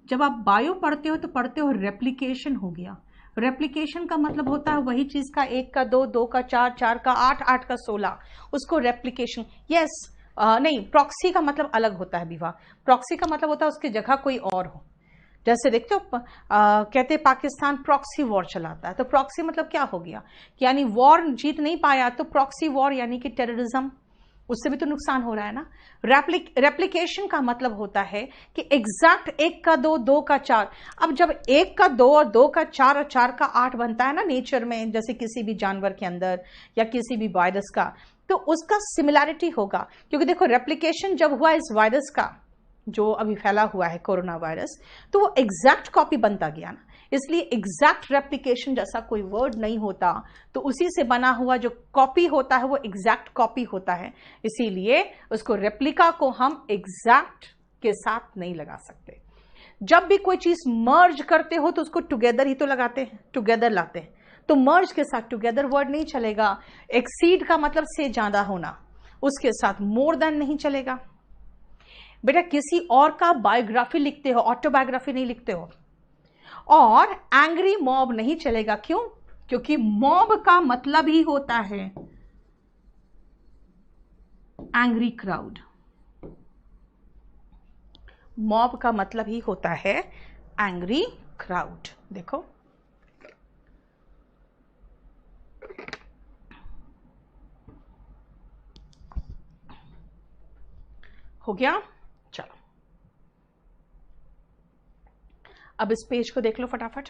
जब आप बायो पढ़ते हो तो पढ़ते हो रेप्लिकेशन हो गया। रेप्लिकेशन का मतलब होता है वही चीज का 1 का 2, 2 का 4, 4 का 8, 8 का 16, उसको रेप्लिकेशन। यस, नहीं, प्रॉक्सी का मतलब अलग होता है विवाह। प्रॉक्सी का मतलब होता है उसकी जगह कोई और हो। जैसे देखते हो कहते पाकिस्तान प्रॉक्सी वॉर चलाता है, तो प्रॉक्सी मतलब क्या हो गया, यानी वॉर जीत नहीं पाया तो प्रॉक्सी वॉर यानी कि टेररिज्म, उससे भी तो नुकसान हो रहा है ना। रेप्लिकेशन का मतलब होता है कि एग्जैक्ट 1 का 2, 2 का 4। अब जब 1 का 2 और 2 का 4 और 4 का 8 बनता है ना नेचर में, जैसे किसी भी जानवर के अंदर या किसी भी वायरस का, तो उसका सिमिलैरिटी होगा। क्योंकि देखो रेप्लिकेशन जब हुआ इस वायरस का जो अभी फैला हुआ है कोरोना वायरस, तो वो एग्जैक्ट कॉपी बनता गया ना, इसलिए एग्जैक्ट रेप्लिकेशन जैसा कोई वर्ड नहीं होता, तो उसी से बना हुआ जो कॉपी होता है वो एग्जैक्ट कॉपी होता है, इसीलिए उसको रेप्लिका को हम एग्जैक्ट के साथ नहीं लगा सकते। जब भी कोई चीज मर्ज करते हो तो उसको टुगेदर ही तो लगाते हैं, टुगेदर लाते हैं, तो मर्ज के साथ टुगेदर वर्ड नहीं चलेगा। एक्सीड का मतलब से ज्यादा होना, उसके साथ मोर देन नहीं चलेगा। बेटा किसी और का बायोग्राफी लिखते हो, ऑटोबायोग्राफी नहीं लिखते हो। और एंग्री मॉब नहीं चलेगा, क्यों? क्योंकि मॉब का मतलब ही होता है एंग्री क्राउड। मॉब का मतलब ही होता है एंग्री क्राउड। देखो हो गया। चलो अब इस पेज को देख लो फटाफट।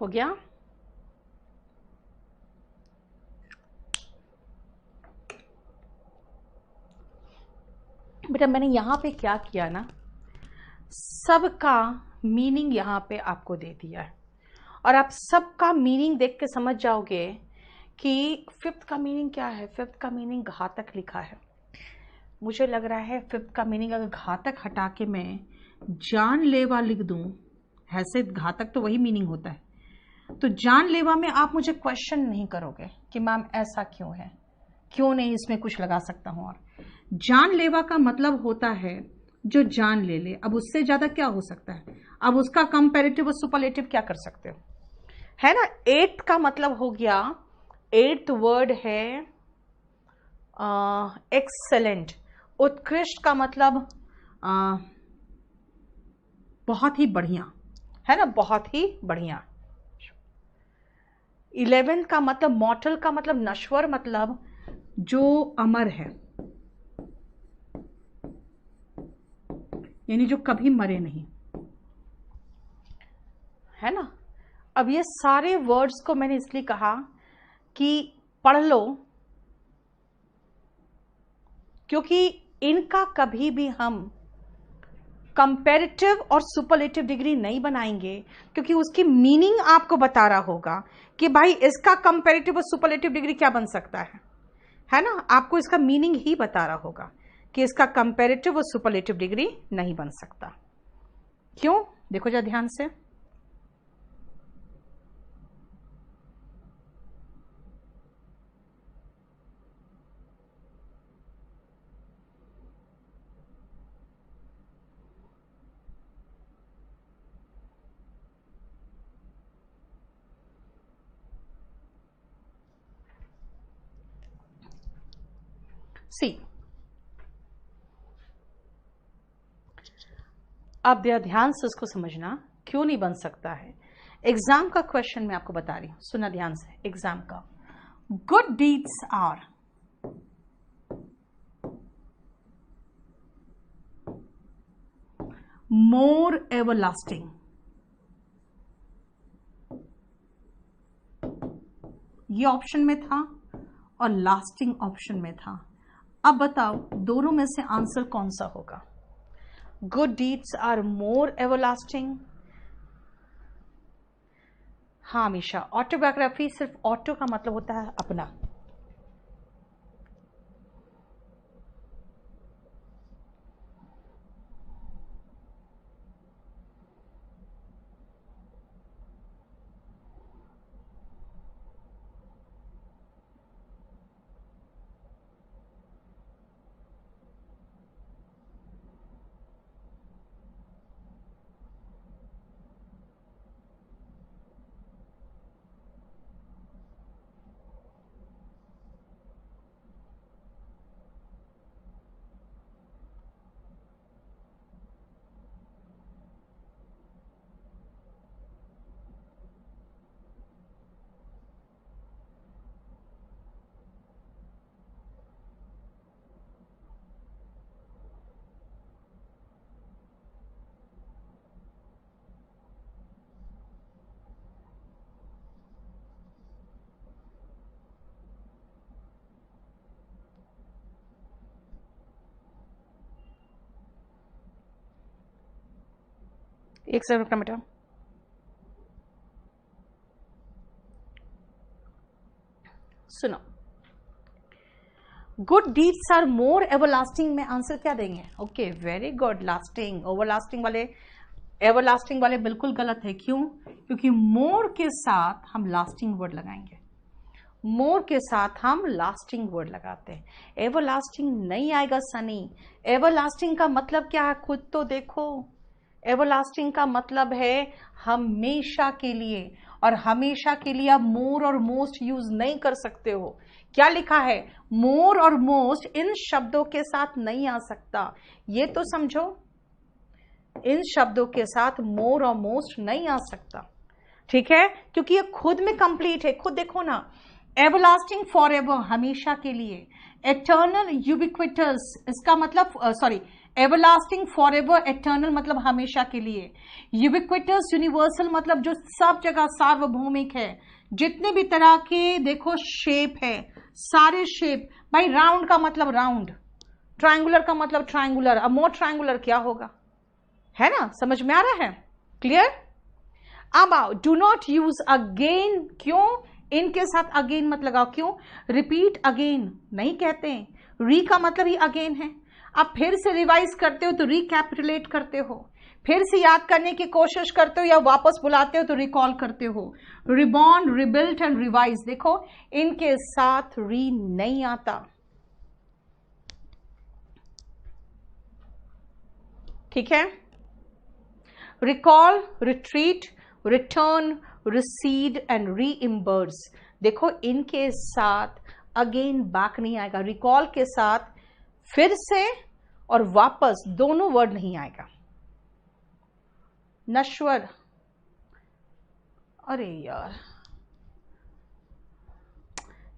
हो गया। बेटा मैंने यहां पे क्या किया ना, सबका मीनिंग यहां पे आपको दे दिया है, और आप सबका मीनिंग देख के समझ जाओगे कि 5th का मीनिंग क्या है। 5th का मीनिंग घातक लिखा है। मुझे लग रहा है 5th का मीनिंग अगर घातक हटा के मैं जानलेवा लिख दूं, ऐसे घातक तो वही मीनिंग होता है, तो जानलेवा में आप मुझे क्वेश्चन नहीं करोगे कि मैम ऐसा क्यों है, क्यों नहीं इसमें कुछ लगा सकता हूं। और जानलेवा का मतलब होता है जो जान ले ले। अब उससे ज्यादा क्या हो सकता है? अब उसका कंपैरेटिव और सुपरलेटिव क्या कर सकते हो, है ना। 8th का मतलब हो गया, 8th वर्ड है एक्सेलेंट। उत्कृष्ट का मतलब बहुत ही बढ़िया, है ना, बहुत ही बढ़िया। 11th का मतलब मॉर्टल का मतलब नश्वर, मतलब जो अमर है, यानी जो कभी मरे नहीं, है ना। अब ये सारे वर्ड्स को मैंने इसलिए कहा कि पढ़ लो, क्योंकि इनका कभी भी हम कंपैरेटिव और सुपरलेटिव डिग्री नहीं बनाएंगे, क्योंकि उसकी मीनिंग आपको बता रहा होगा कि भाई इसका कंपैरेटिव और सुपरलेटिव डिग्री क्या बन सकता है ना। आपको इसका मीनिंग ही बता रहा होगा कि इसका कंपैरेटिव और सुपरलेटिव डिग्री नहीं बन सकता। क्यों? देखो जरा ध्यान से। सी, अब ध्यान से उसको समझना क्यों नहीं बन सकता है। एग्जाम का क्वेश्चन मैं आपको बता रही हूं, सुना ध्यान से। एग्जाम का, good deeds are more everlasting, ये ऑप्शन में था और लास्टिंग ऑप्शन में था। अब बताओ दोनों में से आंसर कौन सा होगा? Good deeds are more everlasting. हाँ हमेशा ऑटोबायोग्राफी, सिर्फ ऑटो का मतलब होता है अपना। एक सेकंड रुकना बेटा। सुनो, good deeds are more everlasting में आंसर क्या देंगे? Okay very good, lasting. Overlasting वाले, एवरलास्टिंग वाले बिल्कुल गलत है। क्यों? क्योंकि मोर के साथ हम लास्टिंग वर्ड लगाएंगे। मोर के साथ हम लास्टिंग वर्ड लगाते हैं। एवरलास्टिंग नहीं आएगा सनी। एवरलास्टिंग का मतलब क्या है? खुद तो देखो। एवरलास्टिंग का मतलब है हमेशा के लिए, और हमेशा के लिए आप मोर और मोस्ट यूज नहीं कर सकते हो। क्या लिखा है? मोर और मोस्ट इन शब्दों के साथ नहीं आ सकता, ये तो समझो। इन शब्दों के साथ मोर और मोस्ट नहीं आ सकता, ठीक है? क्योंकि ये खुद में कंप्लीट है। खुद देखो ना, एवरलास्टिंग फॉर एवर, हमेशा के लिए। एटर्नल यूबिक्विटस, इसका मतलब sorry, everlasting for ever, eternal मतलब हमेशा के लिए। यूबिक्विटस यूनिवर्सल मतलब जो सब जगह सार्वभौमिक है। जितने भी तरह के देखो शेप है, सारे शेप। भाई राउंड का मतलब राउंड, ट्रायंगुलर का मतलब ट्रायंगुलर। अब मोर ट्रायंगुलर क्या होगा? है ना? समझ में आ रहा है? क्लियर? अब आओ, डू नॉट यूज अगेन। क्यों? इनके साथ अगेन मत लगाओ। क्यों? रिपीट अगेन नहीं कहते हैं। री का मतलब ही अगेन है। अब फिर से रिवाइज करते हो तो रिकैपिटुलेट करते हो, फिर से याद करने की कोशिश करते हो या वापस बुलाते हो तो रिकॉल करते हो। रिबॉर्न, रिबिल्ट एंड रिवाइज, देखो इनके साथ री नहीं आता, ठीक है? Recall, retreat, return, recede and reimburse, देखो इनके साथ अगेन बैक नहीं आएगा। रिकॉल के साथ फिर से और वापस दोनों वर्ड नहीं आएगा। नश्वर, अरे यार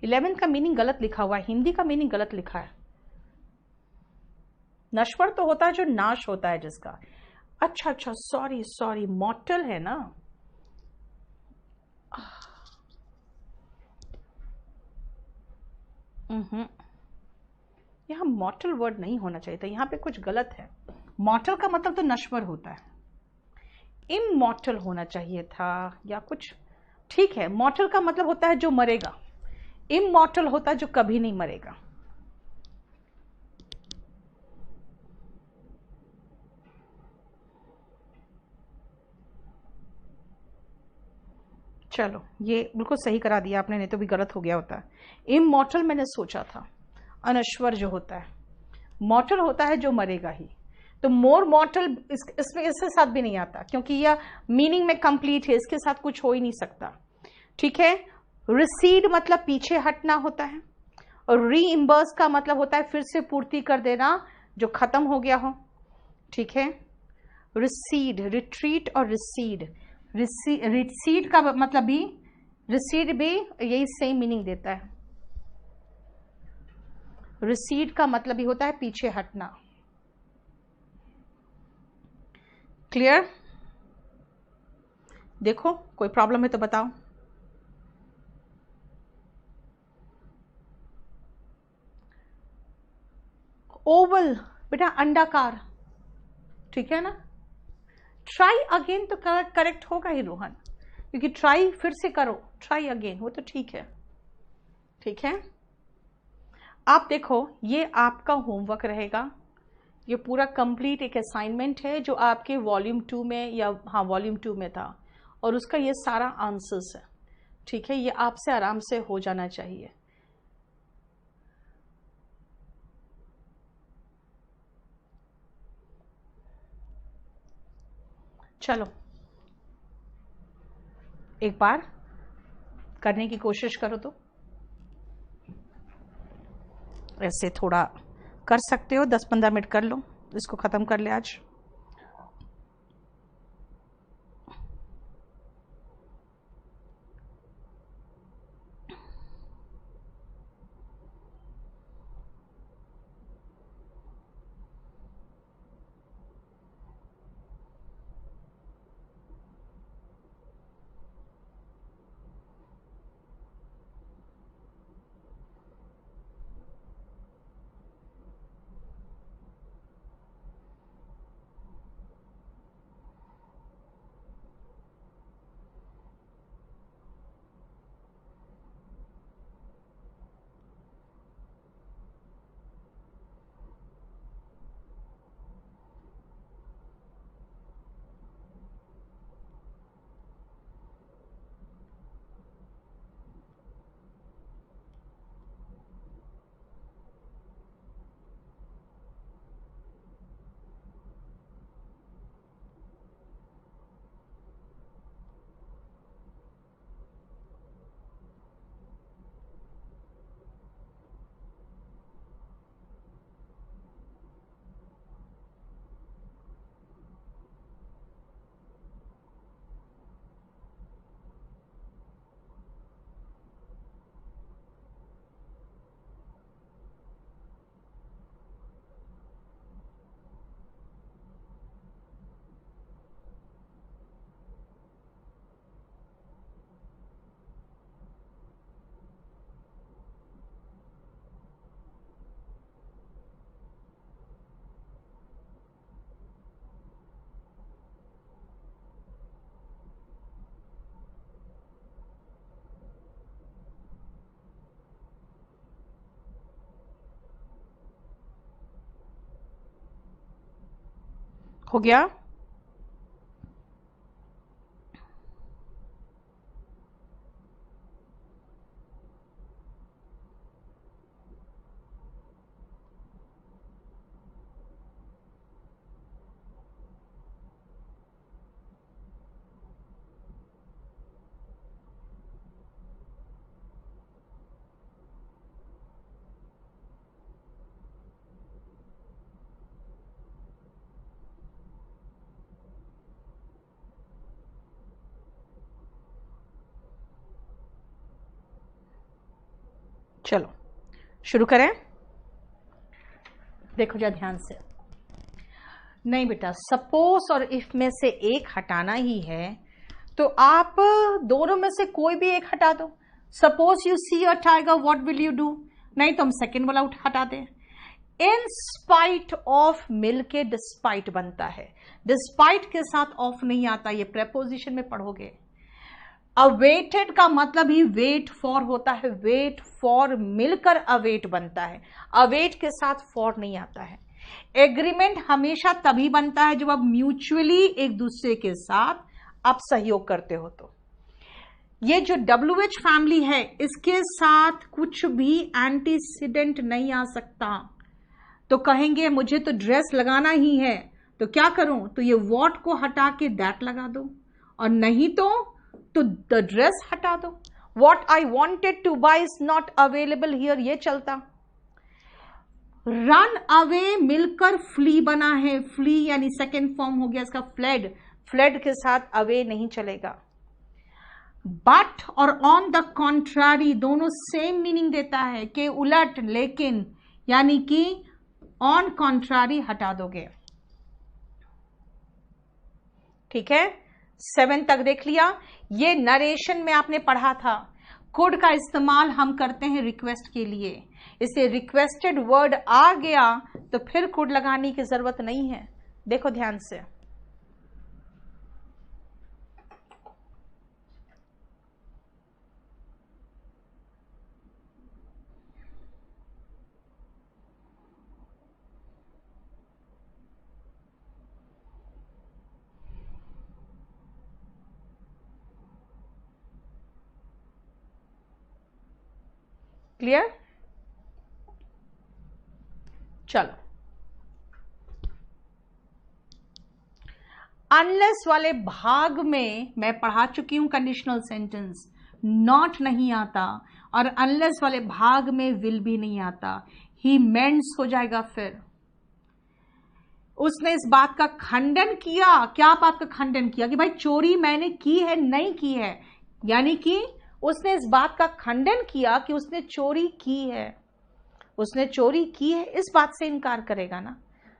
11 का मीनिंग गलत लिखा हुआ है, हिंदी का मीनिंग गलत लिखा है। नश्वर तो होता है जो नाश होता है जिसका। अच्छा अच्छा, सॉरी सॉरी, मॉर्टल है ना। यहाँ मॉर्टल वर्ड नहीं होना चाहिए था, यहाँ पे कुछ गलत है। मॉर्टल का मतलब तो नश्वर होता है, इमॉर्टल होना चाहिए था या कुछ। ठीक है, मॉर्टल का मतलब होता है जो मरेगा, इमॉर्टल होता है जो कभी नहीं मरेगा। चलो ये बिल्कुल सही करा दिया आपने, नहीं तो भी गलत हो गया होता। इमॉर्टल मैंने सोचा था, अनश्वर जो होता है, मॉर्टल होता है जो मरेगा ही, तो मोर मॉर्टल इसमें इसके साथ भी नहीं आता, क्योंकि यह मीनिंग में कंप्लीट है, इसके साथ कुछ हो ही नहीं सकता। ठीक है। रिसीड मतलब पीछे हटना होता है, और रीइम्बर्स का मतलब होता है फिर से पूर्ति कर देना जो खत्म हो गया हो। ठीक है। रिसीड, रिट्रीट और रिसीड, रिसीड का मतलब भी, रिसीड भी यही सेम मीनिंग देता है। रिसीड का मतलब भी होता है पीछे हटना। क्लियर? देखो कोई प्रॉब्लम है तो बताओ। ओवल बेटा अंडाकार, ठीक है ना। ट्राई अगेन तो करेक्ट होगा ही रोहन, क्योंकि ट्राई फिर से करो, ट्राई अगेन वो तो ठीक है। ठीक है। आप देखो ये आपका होमवर्क रहेगा, ये पूरा कंप्लीट एक असाइनमेंट है जो आपके वॉल्यूम 2 में, या हाँ वॉल्यूम 2 में था, और उसका ये सारा आंसर्स है। ठीक है। ये आपसे आराम से हो जाना चाहिए। चलो एक बार करने की कोशिश करो, तो ऐसे थोड़ा कर सकते हो, 10-15 मिनट कर लो, इसको खत्म कर ले आज। हो गया? चलो शुरू करें। देखो जा ध्यान से। नहीं बेटा, सपोज और इफ में से एक हटाना ही है तो आप दोनों में से कोई भी एक हटा दो। Suppose you see a tiger, what will you do? नहीं तो हम सेकेंड वाला हटा दें। इन स्पाइट ऑफ मिल के डिस्पाइट बनता है, डिस्पाइट के साथ ऑफ नहीं आता, ये प्रेपोजिशन में पढ़ोगे। अवेटेड का मतलब ही वेट फॉर होता है, वेट फॉर मिलकर अवेट बनता है, अवेट के साथ फॉर नहीं आता है। एग्रीमेंट हमेशा तभी बनता है जब आप म्यूचुअली एक दूसरे के साथ आप सहयोग करते हो। तो ये जो WH फैमिली है इसके साथ कुछ भी एंटीसीडेंट नहीं आ सकता। तो कहेंगे मुझे तो ड्रेस लगाना ही है, तो क्या करूं? तो ये वॉट को हटा के दैट लगा दो, और नहीं तो द ड्रेस हटा दो। What I wanted to buy is not available here, ये चलता। रन अवे मिलकर फ्ली बना है, फ्ली यानी सेकेंड फॉर्म हो गया इसका फ्लेड, फ्लेड के साथ अवे नहीं चलेगा। बट और ऑन द कॉन्ट्रारी दोनों सेम मीनिंग देता है, के उलट, लेकिन, यानी कि ऑन कॉन्ट्रारी हटा दोगे। ठीक है, 7 तक देख लिया। ये नरेशन में आपने पढ़ा था, कुड का इस्तेमाल हम करते हैं रिक्वेस्ट के लिए, इसे रिक्वेस्टेड वर्ड आ गया तो फिर कुड लगाने की जरूरत नहीं है। देखो ध्यान से, क्लियर? चलो, अनलेस वाले भाग में मैं पढ़ा चुकी हूं कंडीशनल सेंटेंस, नॉट नहीं आता, और अनलेस वाले भाग में विल भी नहीं आता। ही मेंट्स हो जाएगा। फिर उसने इस बात का खंडन किया। क्या बात का खंडन किया? कि भाई चोरी मैंने की है, नहीं की है, यानी कि उसने इस बात का खंडन किया कि उसने चोरी की है। उसने चोरी की है इस बात से इनकार करेगा ना,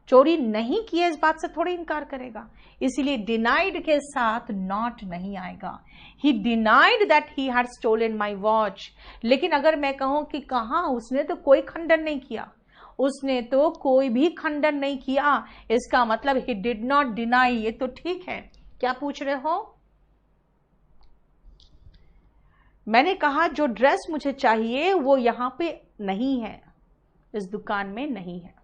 चोरी नहीं की है इस बात से थोड़ी इनकार करेगा। इसीलिए डिनाइड के साथ नॉट नहीं आएगा। He denied that he had stolen my watch. लेकिन अगर मैं कहूं कि कहां, उसने तो कोई खंडन नहीं किया, उसने तो कोई भी खंडन नहीं किया, इसका मतलब ही डिड नॉट डिनाई। ये तो ठीक है। क्या पूछ रहे हो? मैंने कहा जो ड्रेस मुझे चाहिए वो यहां पे नहीं है, इस दुकान में नहीं है।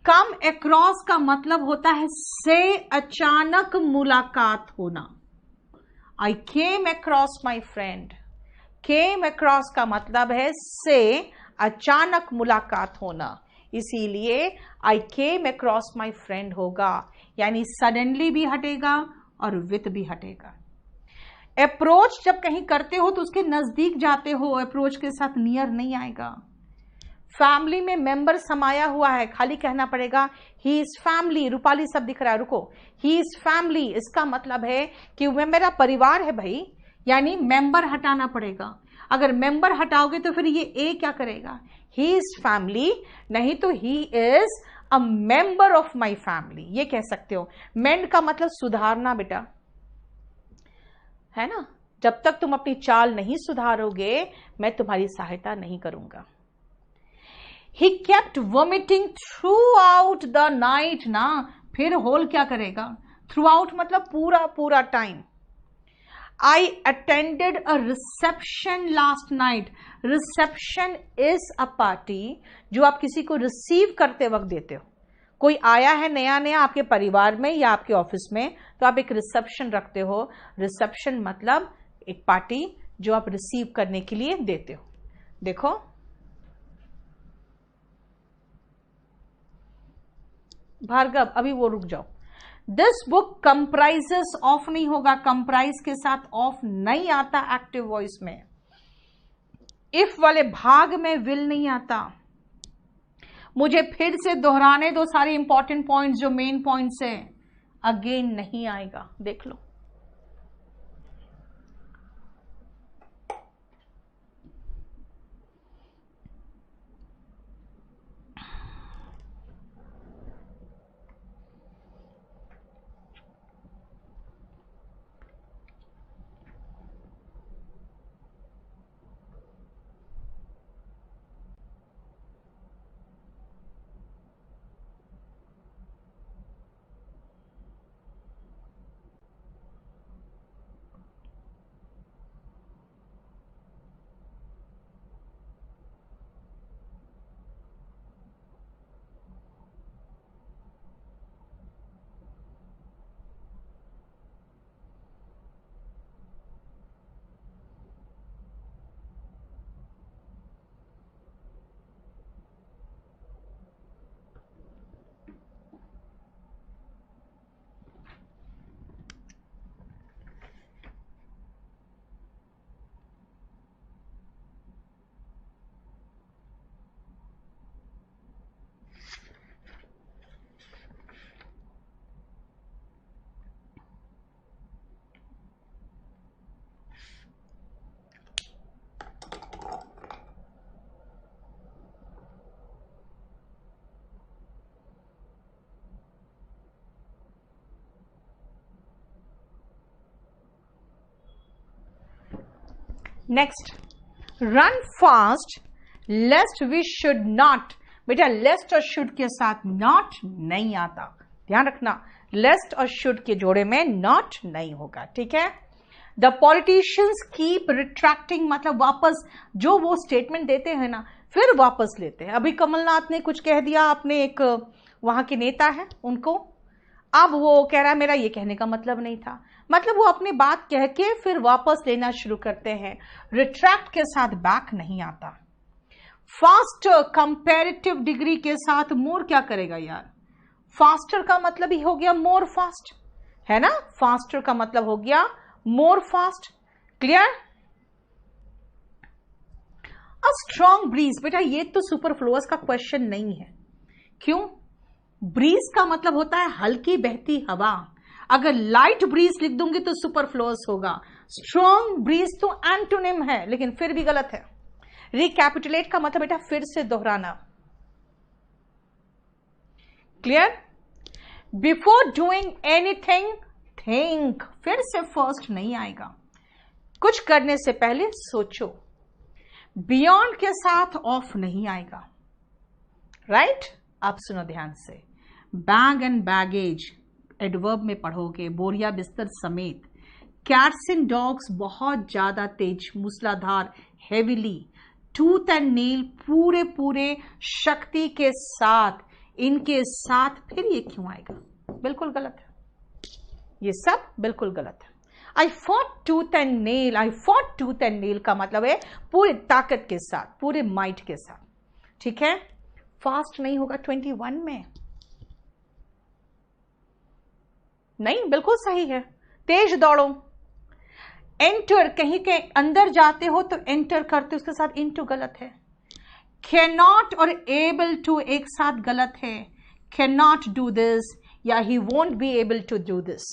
कम अक्रॉस का मतलब होता है से अचानक मुलाकात होना। I came across my friend. Came across का मतलब है से अचानक मुलाकात होना, इसीलिए आई केम अक्रॉस माई फ्रेंड होगा, यानी सडनली भी हटेगा और विथ भी हटेगा। अप्रोच जब कहीं करते हो तो उसके नजदीक जाते हो, अप्रोच के साथ नियर नहीं आएगा। फैमिली में मेंबर समाया हुआ है, खाली कहना पड़ेगा ही इज फैमिली। रूपाली सब दिख रहा है, रुको। ही इज फैमिली, इसका मतलब है कि वह मेरा परिवार है भाई, यानी मेंबर हटाना पड़ेगा। अगर मेंबर हटाओगे तो फिर ये ए क्या करेगा? ही इज फैमिली, नहीं तो ही is a member of my family, ये कह सकते हो। मेंड का मतलब सुधारना बेटा, है ना। जब तक तुम अपनी चाल नहीं सुधारोगे मैं तुम्हारी सहायता नहीं करूंगा। He kept vomiting throughout the night ना, फिर होल क्या करेगा? Throughout मतलब पूरा पूरा time. I attended a reception last night. Reception is a party जो आप किसी को रिसीव करते वक्त देते हो। कोई आया है नया नया आपके परिवार में या आपके ऑफिस में, तो आप एक रिसेप्शन रखते हो। रिसेप्शन मतलब एक पार्टी जो आप रिसीव करने के लिए देते हो। देखो भार्गव, अभी वो रुक जाओ। दिस बुक कंप्राइजेस ऑफ नहीं होगा, कंप्राइज के साथ ऑफ नहीं आता एक्टिव वॉइस में। इफ वाले भाग में विल नहीं आता। मुझे फिर से दोहराने दो सारे इंपॉर्टेंट पॉइंट्स जो मेन पॉइंट्स है, अगेन नहीं आएगा, देख लो। Next, run fast lest we should not. बेटा लेस्ट और शुड के साथ नॉट नहीं आता, ध्यान रखना, लेस्ट और शुड के जोड़े में नॉट नहीं होगा, ठीक है। द पॉलिटिशियंस कीप रिट्रैक्टिंग, मतलब वापस जो वो स्टेटमेंट देते हैं ना फिर वापस लेते हैं। अभी कमलनाथ ने कुछ कह दिया, अपने एक वहां के नेता है उनको, अब वो कह रहा है मेरा ये कहने का मतलब नहीं था, मतलब वो अपनी बात कह के फिर वापस लेना शुरू करते हैं, रिट्रैक्ट के साथ बैक नहीं आता। फास्टर कंपैरेटिव डिग्री के साथ मोर क्या करेगा यार, फास्टर का मतलब ही हो गया मोर फास्ट, है ना, फास्टर का मतलब हो गया more fast, clear. A strong breeze, बेटा ये तो सुपरफ्लुअस का क्वेश्चन नहीं है, क्यों, ब्रीज का मतलब होता है हल्की बहती हवा, अगर लाइट ब्रीज लिख दूंगी तो सुपरफ्लुअस होगा, स्ट्रॉन्ग ब्रीज तो एंटोनिम है लेकिन फिर भी गलत है। रिकैपिटुलेट का मतलब बेटा फिर से दोहराना, clear. Before doing anything think, फिर से फर्स्ट नहीं आएगा, कुछ करने से पहले सोचो। बियॉन्ड के साथ ऑफ नहीं आएगा, राइट। आप सुनो ध्यान से, बैग एंड बैगेज एडवर्ब में पढ़ोगे, बोरिया बिस्तर समेत। कैट्स एंड डॉग्स बहुत ज्यादा तेज, मूसलाधार, हेविली। टूथ एंड नेल पूरे पूरे शक्ति के साथ, इनके साथ, फिर ये क्यों आएगा, बिल्कुल गलत है, ये सब बिल्कुल गलत है। I fought tooth and nail, I fought tooth and nail का मतलब है पूरी ताकत के साथ, पूरे माइट के साथ, ठीक है। फास्ट नहीं होगा 21 में, नहीं, बिल्कुल सही है, तेज दौड़ो। एंटर, कहीं के अंदर जाते हो तो एंटर करते, उसके साथ इनटू गलत है। कैन नॉट और एबल टू एक साथ गलत है, कैन नॉट डू दिस या he won't be able to do this.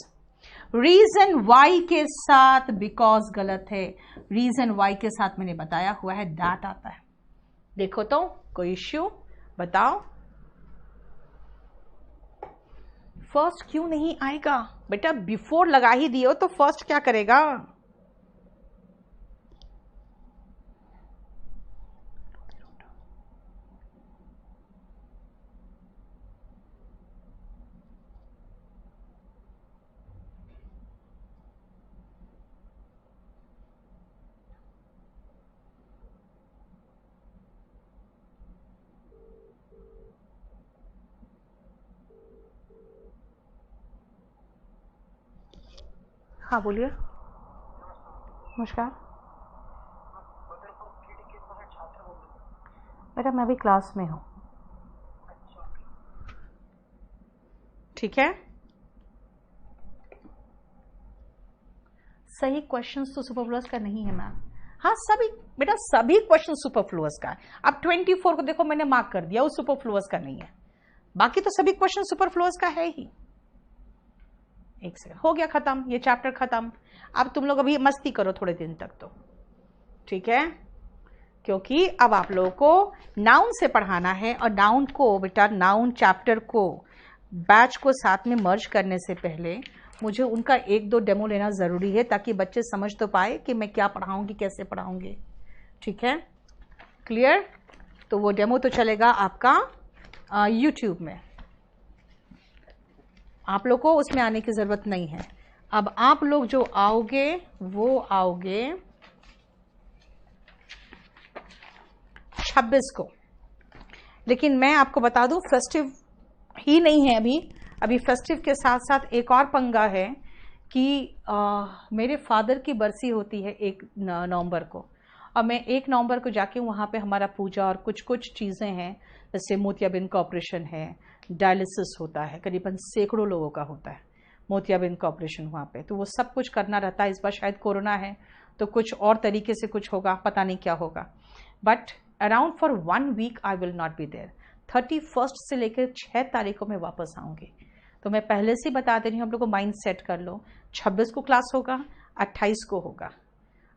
Reason why के साथ बिकॉज गलत है, रीजन वाई के साथ मैंने बताया हुआ है दैट आता है। देखो तो कोई इश्यू बताओ, फर्स्ट क्यों नहीं आएगा, बेटा बिफोर लगा ही दियो तो फर्स्ट क्या करेगा। हाँ बोलिए, नमस्कार बेटा, मैं अभी क्लास में हूँ, ठीक है। सही क्वेश्चंस तो सुपरफ्लुअस का नहीं है मैम, हाँ सभी बेटा सभी क्वेश्चन सुपरफ्लुअस का है। अब 24 को देखो मैंने मार्क कर दिया, वो सुपरफ्लुअस का नहीं है, बाकी तो सभी क्वेश्चन सुपरफ्लुअस का है ही। एक सेकंड, हो गया खत्म, ये चैप्टर खत्म। अब तुम लोग अभी मस्ती करो थोड़े दिन तक तो, ठीक है, क्योंकि अब आप लोगों को नाउन से पढ़ाना है, और नाउन को बेटा, नाउन चैप्टर को बैच को साथ में मर्ज करने से पहले मुझे उनका 1-2 डेमो लेना ज़रूरी है, ताकि बच्चे समझ तो पाए कि मैं क्या पढ़ाऊँगी, कैसे पढ़ाऊँगी, ठीक है, क्लियर। तो वो डेमो तो चलेगा आपका यूट्यूब में, आप लोग को उसमें आने की ज़रूरत नहीं है। अब आप लोग जो आओगे वो आओगे 26 को, लेकिन मैं आपको बता दूं फेस्टिव ही नहीं है अभी फेस्टिव के साथ साथ एक और पंगा है कि मेरे फादर की बरसी होती है 1 नवंबर को, और मैं 1 नवंबर को जाके वहाँ पे हमारा पूजा और कुछ चीज़ें हैं, जैसे मोतियाबिंद का ऑपरेशन है, डायलिसिस होता है, करीबन सैकड़ों लोगों का होता है मोतियाबिंद का ऑपरेशन वहाँ पे, तो वो सब कुछ करना रहता है। इस बार शायद कोरोना है तो कुछ और तरीके से कुछ होगा, पता नहीं क्या होगा, but around for 1 week I will not be there. 31 से लेकर 6 तारीख को मैं वापस आऊँगी, तो मैं पहले से बता दे रही हूँ, आप लोग को माइंड सेट कर लो। 26 को क्लास होगा, 28 को होगा,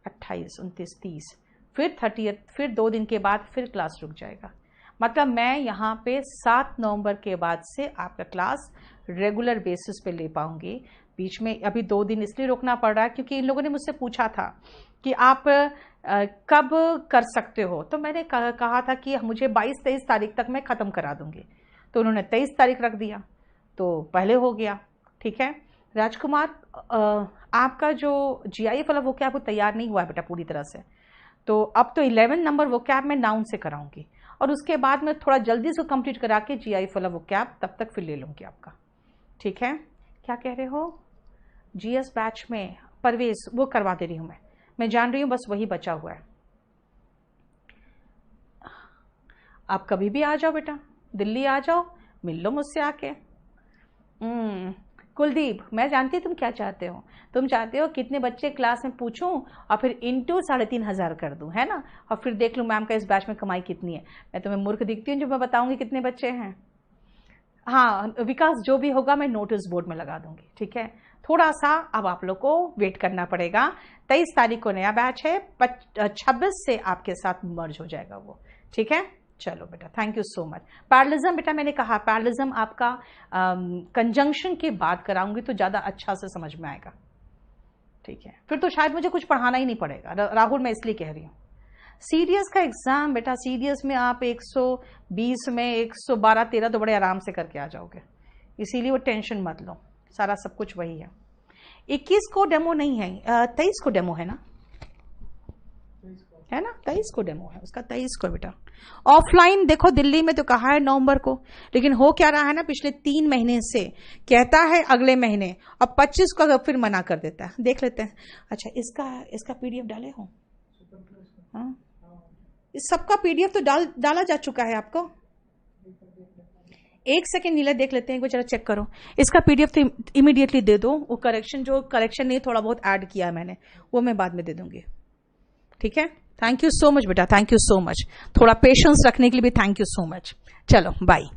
28, 29, 30, फिर 30, फिर 2 दिन के बाद फिर क्लास रुक जाएगा। मतलब मैं यहाँ पे 7 नवंबर के बाद से आपका क्लास रेगुलर बेसिस पे ले पाऊंगी। बीच में अभी 2 दिन इसलिए रोकना पड़ रहा है क्योंकि इन लोगों ने मुझसे पूछा था कि आप कब कर सकते हो? तो मैंने कहा था कि मुझे 22-23 तारीख तक मैं ख़त्म करा दूंगी, तो उन्होंने 23 तारीख रख दिया, तो पहले हो गया। ठीक है राजकुमार, आपका जो GIF वाला वो कैब वो तैयार नहीं हुआ है बेटा पूरी तरह से, तो अब तो 11 नंबर वो कैब मैं नाउन से कराऊंगी, और उसके बाद मैं थोड़ा जल्दी से कंप्लीट करा के GIF वाला वो कैब तब तक फिर ले लूँगी आपका। ठीक है, क्या कह रहे हो? GS बैच में परवेज वो करवा दे रही हूँ मैं जान रही हूँ, बस वही बचा हुआ है। आप कभी भी आ जाओ बेटा, दिल्ली आ जाओ, मिल लो मुझसे आके। कुलदीप, मैं जानती हूँ तुम क्या चाहते हो, तुम चाहते हो कितने बच्चे क्लास में पूछूं और फिर इंटू 3,500 कर दूं, है ना, और फिर देख लूँ मैम का इस बैच में कमाई कितनी है। मैं तुम्हें मूर्ख दिखती हूँ जो मैं बताऊंगी कितने बच्चे हैं? हाँ विकास, जो भी होगा मैं नोटिस बोर्ड में लगा दूंगी। ठीक है, थोड़ा सा अब आप लोग को वेट करना पड़ेगा। 23 तारीख को नया बैच है, 26 से आपके साथ मर्ज हो जाएगा वो। ठीक है, चलो बेटा, thank you so much. Parallelism बेटा मैंने कहा पैरेललिज्म आपका कंजंक्शन के बाद कराऊंगी तो ज़्यादा अच्छा से समझ में आएगा। ठीक है, फिर तो शायद मुझे कुछ पढ़ाना ही नहीं पड़ेगा राहुल, मैं इसलिए कह रही हूँ। सीडीएस का एग्जाम बेटा, सीडीएस में आप 120 में 112-13 तो बड़े आराम से करके आ जाओगे, इसीलिए वो टेंशन मत लो, सारा सब कुछ वही है। 21 को डेमो नहीं है, 23 को डेमो है ना, है ना, 23 को डेमो है उसका, 23 को बेटा। ऑफलाइन देखो दिल्ली में तो कहा है नवंबर को, लेकिन हो क्या रहा है ना, पिछले 3 महीने से कहता है अगले महीने और 25 को फिर मना कर देता है। देख लेते हैं। अच्छा, इसका PDF डाले हो? हाँ, इस सबका PDF तो डाला जा चुका है आपको। 1 सेकेंड नीला, देख लेते हैं एक बार, जरा चेक करो। इसका PDF तो इमीडिएटली दे दो, वो करेक्शन नहीं थोड़ा बहुत ऐड किया है मैंने, वो मैं बाद में दे दूंगी। ठीक है, थैंक यू सो मच बेटा, थैंक यू सो मच, थोड़ा पेशेंस रखने के लिए भी थैंक यू सो मच। चलो बाय।